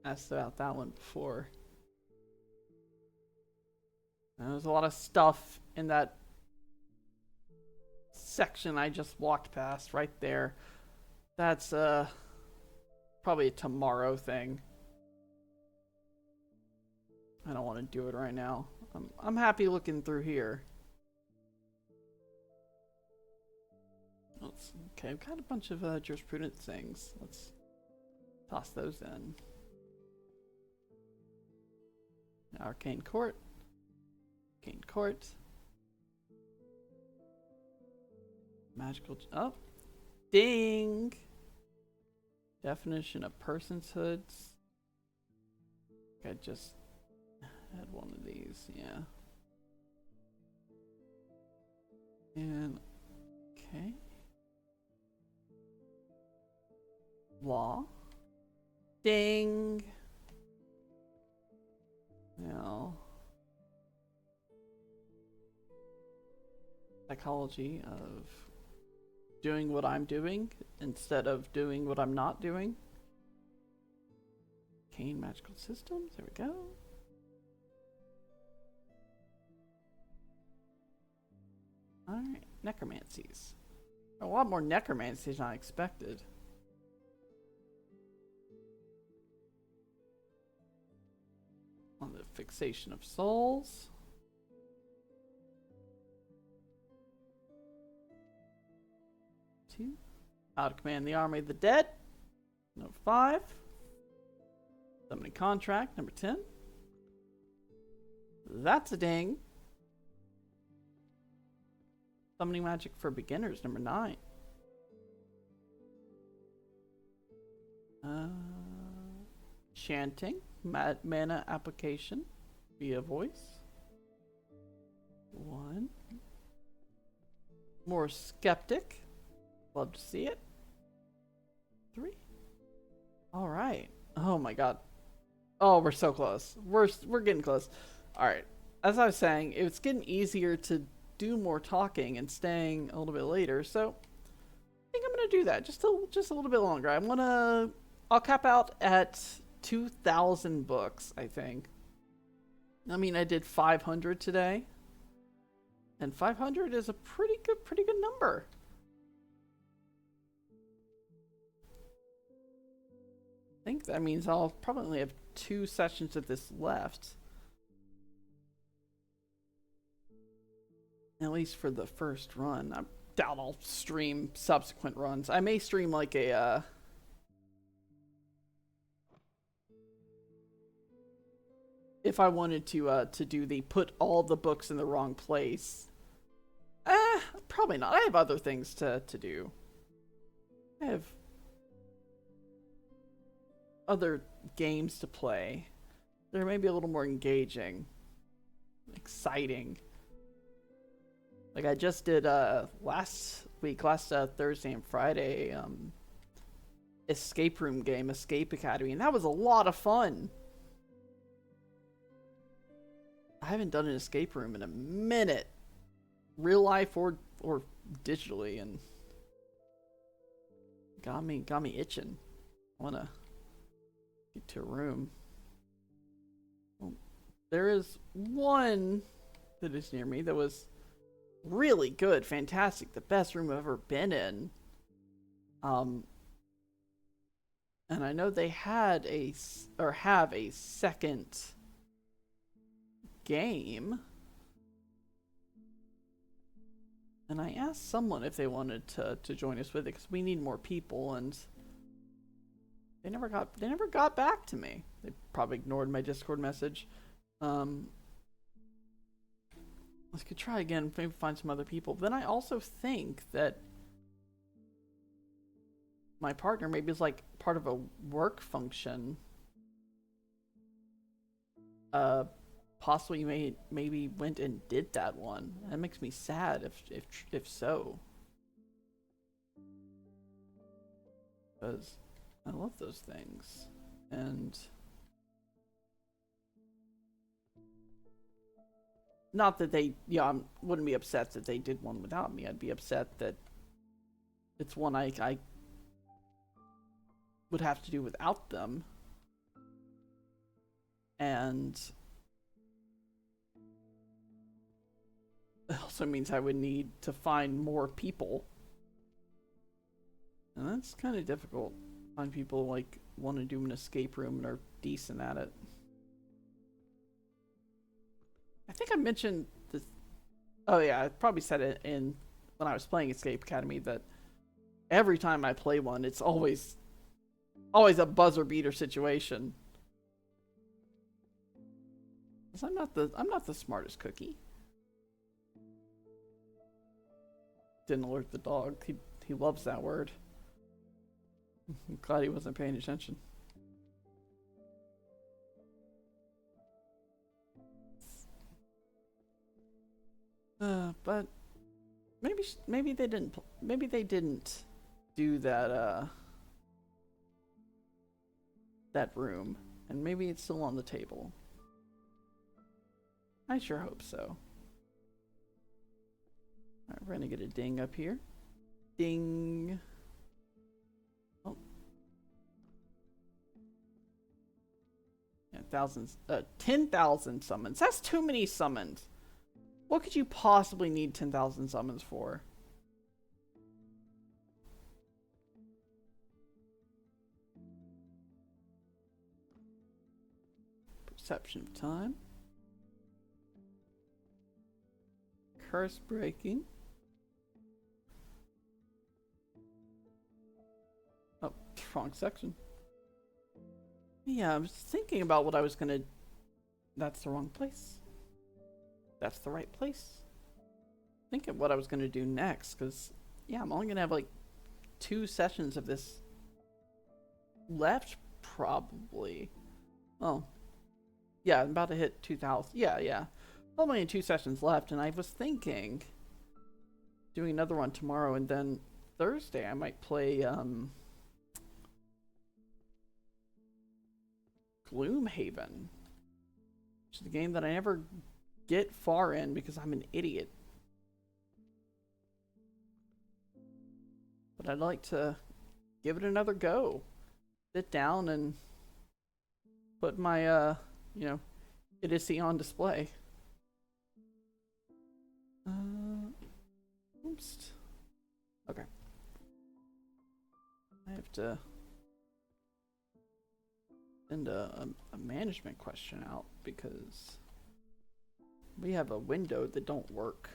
asked about that one before. And there's a lot of stuff in that section I just walked past right there. That's probably a tomorrow thing. I don't want to do it right now. I'm happy looking through here. Okay, I've got a bunch of jurisprudence things. Let's toss those in. Arcane Court. Arcane Court. Magical. Oh! Ding! Definition of personhoods. I just had one of these, yeah. And, okay. Law. Ding! Now. Psychology of doing what I'm doing instead of doing what I'm not doing. Arcane magical systems, there we go. Alright, necromancies. A lot more necromancies than I expected. On the fixation of souls. Two. How to command the army of the dead. Number 5. Summoning contract. Number 10. That's a ding. Summoning magic for beginners. Number 9. Chanting. Mana application via voice. 1. More skeptic. Love to see it. 3. All right. Oh my god. Oh, we're so close. We're getting close. All right. As I was saying, it's getting easier to do more talking and staying a little bit later. So I think I'm gonna do that just a little bit longer. I'll cap out at 2,000 books, I think. I mean, I did 500 today, and 500 is a pretty good number. I think that means I'll probably only have 2 sessions of this left. At least for the first run. I doubt I'll stream subsequent runs. I may stream like a if I wanted to do the put all the books in the wrong place. Probably not. I have other things to do. I have other games to play. They're maybe a little more engaging, exciting. Like I just did last Thursday and Friday, escape room game, Escape Academy, and that was a lot of fun. I haven't done an escape room in a minute, real life or digitally, and got me itching. I wanna get to a room. Well, there is one that is near me that was really good, fantastic, the best room I've ever been in. And I know they had have a second game. And I asked someone if they wanted to join us with it because we need more people, and they never got back to me. They probably ignored my Discord message. Let's could try again, maybe find some other people. Then I also think that my partner maybe is like part of a work function. Possibly maybe went and did that one. That makes me sad if so. Because I love those things. And not that they, yeah, I wouldn't be upset that they did one without me. I'd be upset that it's one I would have to do without them. And it also means I would need to find more people. And that's kind of difficult. Find people like want to do an escape room and are decent at it. I think I mentioned this. Oh yeah, I probably said it in when I was playing Escape Academy that every time I play one, it's always a buzzer beater situation. 'Cause I'm not the smartest cookie. Didn't alert the dog. He loves that word. I'm glad he wasn't paying attention. But maybe they didn't do that that room, and maybe it's still on the table. I sure hope so. Alright, we're gonna get a ding up here. Ding. Oh. Yeah, 10,000 summons. That's too many summons. What could you possibly need 10,000 summons for? Perception of time. Curse breaking. Oh, wrong section. Yeah, I was thinking about what I was gonna... That's the wrong place. That's the right place. Thinking what I was gonna do next, because yeah, I'm only gonna have like 2 sessions of this left, probably. Oh, yeah, I'm about to hit 2,000. Yeah. Only 2 sessions left, and I was thinking doing another one tomorrow, and then Thursday I might play Gloomhaven, which is a game that I never get far in because I'm an idiot. But I'd like to give it another go. Sit down and put my idiocy on display. Oops. Okay. I have to send a management question out because we have a window that don't work.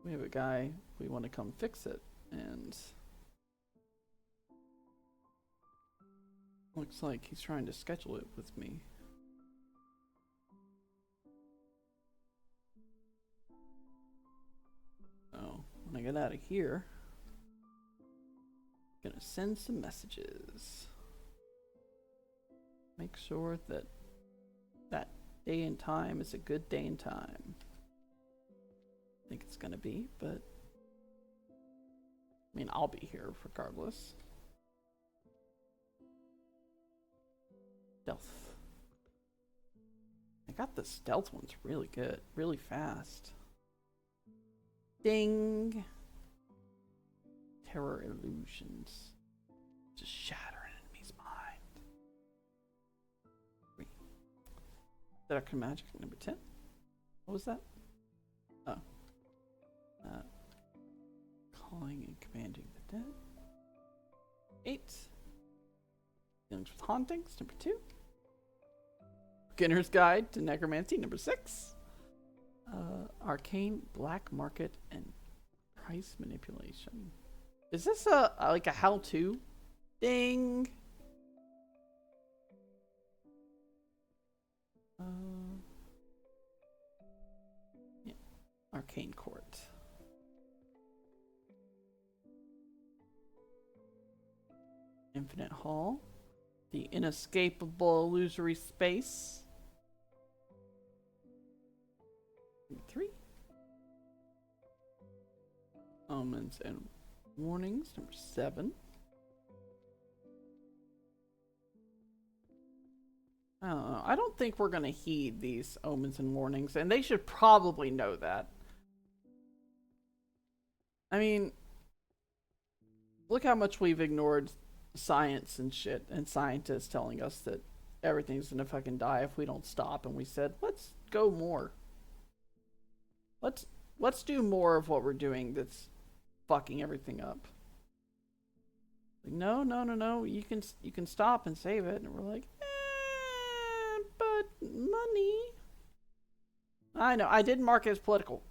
We have a guy, we want to come fix it, and looks like he's trying to schedule it with me. So when I get out of here, I'm gonna send some messages. make sure that that day and time is a good day and time. I think it's gonna be, but I mean, I'll be here regardless. Stealth. I got the stealth ones really good, really fast. Ding! Terror illusions. Just shatter an enemy's mind. 3. Seduction magic, number 10. What was that? Oh. Calling and commanding the dead. 8. Dealings with hauntings, number 2. Beginner's Guide to Necromancy, number 6. Arcane Black Market and Price Manipulation. Is this like a how-to? Ding! Yeah. Arcane Court. Infinite Hall. The Inescapable Illusory Space. 3. Omens and Warnings, number 7. I don't know. I don't think we're going to heed these omens and warnings, and they should probably know that. I mean, look how much we've ignored science and shit, and scientists telling us that everything's going to fucking die if we don't stop, and we said, let's go more. Let's do more of what we're doing that's fucking everything up. Like, no, you can stop and save it. And we're like, but money. I know, I didn't mark it as political.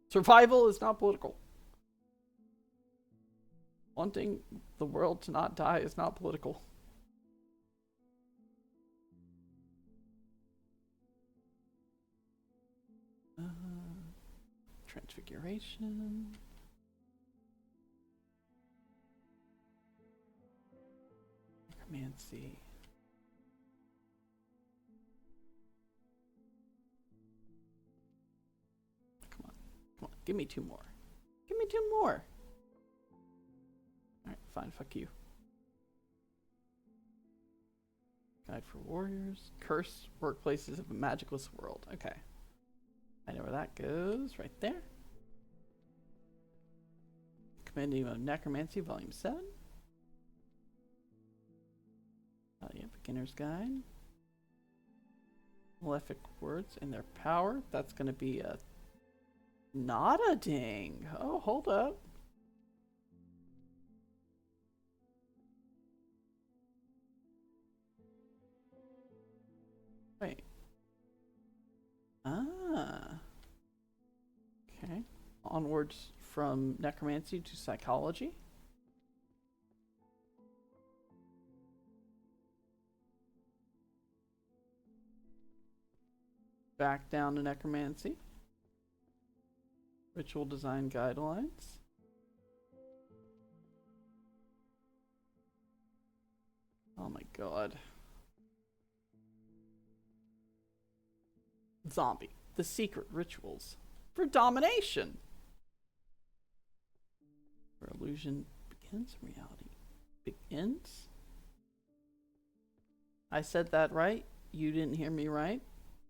Survival is not political. Wanting the world to not die is not political. Transfiguration. Necromancy. Come on. Give me 2 more. Give me 2 more. Alright, fine, fuck you. Guide for Warriors. Cursed Workplaces of a Magicless World. Okay. I know where that goes. Right there. Compendium of Necromancy, Volume 7. Yeah, Beginner's Guide. Malefic Words and Their Power. That's going to be a... Not a ding. Oh, hold up. Wait. Ah. Okay. Onwards from necromancy to psychology. Back down to necromancy. Ritual design guidelines. Oh my god. Zombie. The secret rituals for domination. Where illusion begins, reality begins. I said that right. You didn't hear me right.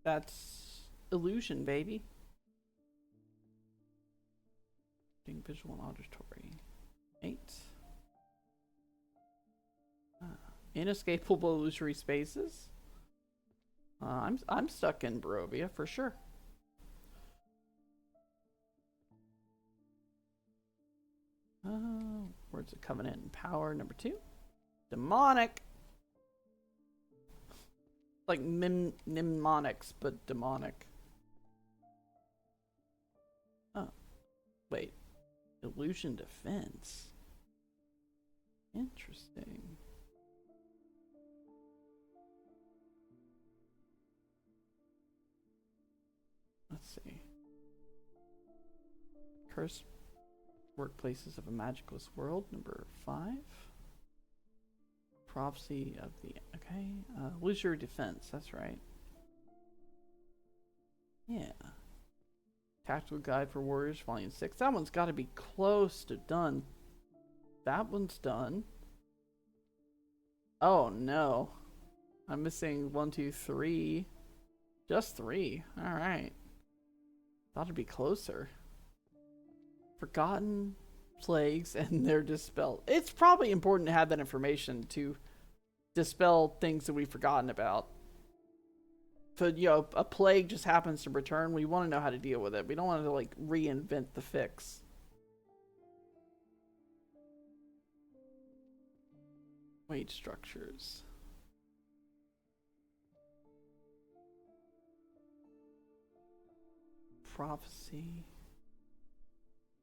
That's illusion, baby. Visual and auditory. 8. Inescapable illusory spaces. I'm stuck in Barovia for sure. Words of Covenant and Power, number 2. Demonic. Like mnemonics, but demonic. Oh, wait. Illusion Defense. Interesting. Let's see. Cursed Workplaces of a Magicless World, number 5. Prophecy of the... Okay. Okay. Lose your defense. That's right. Yeah. Tactical Guide for Warriors, Volume 6. That one's got to be close to done. That one's done. Oh, no. I'm missing 1, 2, 3. Just 3. Alright. Thought it'd be closer. Forgotten plagues and their dispelled. It's probably important to have that information to dispel things that we've forgotten about. If a plague just happens to return, we want to know how to deal with it. We don't want to like reinvent the fix. Wage structures. Prophecy.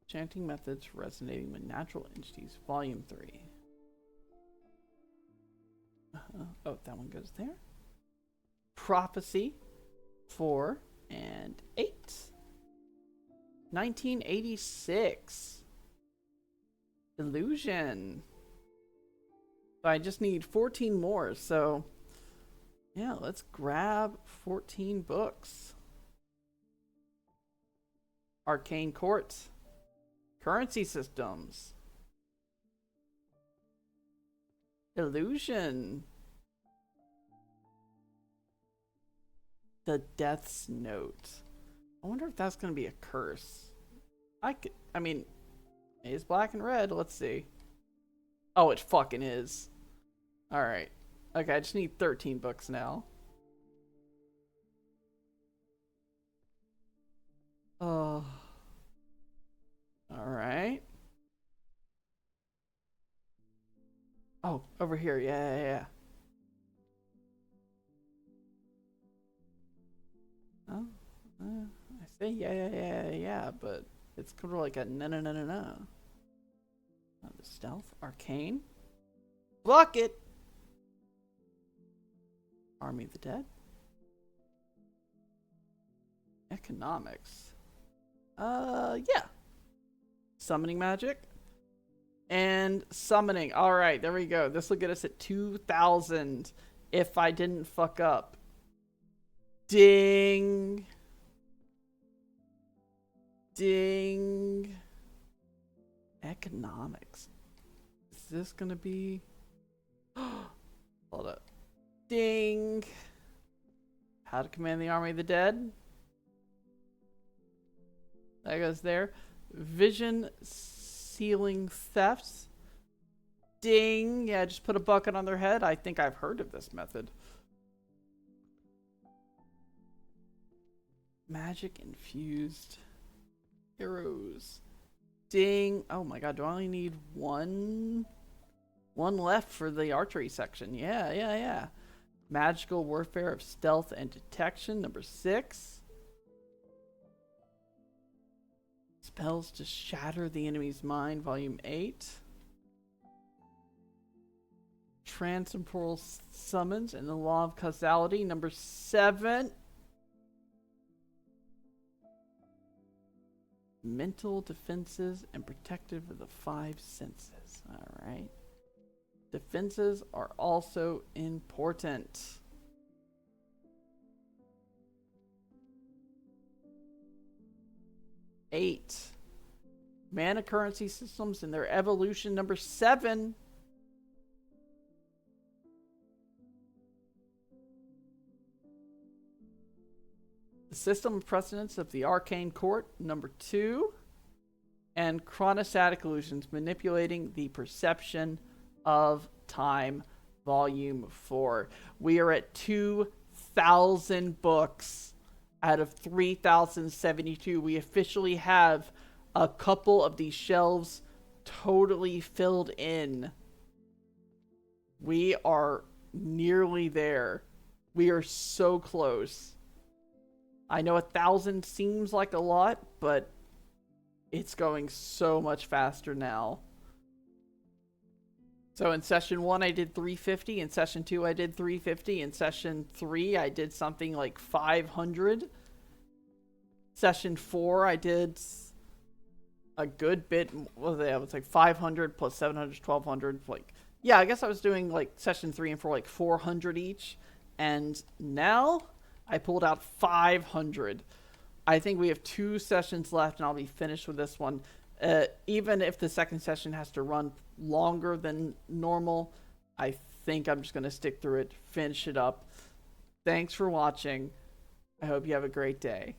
Chanting methods resonating with natural entities, Volume 3. Oh, that one goes there. Prophecy, 4 and 8. 1986. Illusion. I just need 14 more, so yeah, let's grab 14 books. Arcane Court. Currency systems. Illusion. The Death's Note. I wonder if that's going to be a curse. I mean, it's black and red. Let's see. Oh, it fucking is. Alright. Okay, I just need 13 books now. Oh. Alright. Oh, over here. Yeah. Oh, I say yeah, but it's kind of like a no. The Stealth, Arcane, block it. Army of the Dead, Economics, yeah, Summoning Magic, and Summoning. All right, there we go. This will get us at 2,000 if I didn't fuck up. Ding. Ding. Economics. Is this gonna be... Hold up. Ding. How to command the army of the dead. That goes there. Vision sealing thefts. Ding. Yeah, just put a bucket on their head. I think I've heard of this method. Magic infused heroes. Ding. Oh my god, do I only need one left for the archery section? Yeah. Magical warfare of stealth and detection, number 6. Spells to shatter the enemy's mind, volume 8. Transtemporal summons and the law of causality, number 7. Mental defenses and protective of the 5 senses. Alright. Defenses are also important. Eight. Mana currency systems and their evolution, number 7. The system of precedence of the Arcane Court, number 2. And chronostatic illusions, manipulating the perception of time, volume 4. We are at 2,000 books out of 3,072. We officially have a couple of these shelves totally filled in. We are nearly there. We are so close. I know 1,000 seems like a lot, but it's going so much faster now. So in session 1, I did 350. In session 2, I did 350. In session 3, I did something like 500. Session 4, I did a good bit. What was it? It was like 500 plus 700, 1,200. Like Yeah, I guess I was doing like session 3 and 4 like 400 each, and now I pulled out 500. I think we have 2 sessions left, and I'll be finished with this one. Even if the second session has to run longer than normal, I think I'm just going to stick through it, finish it up. Thanks for watching. I hope you have a great day.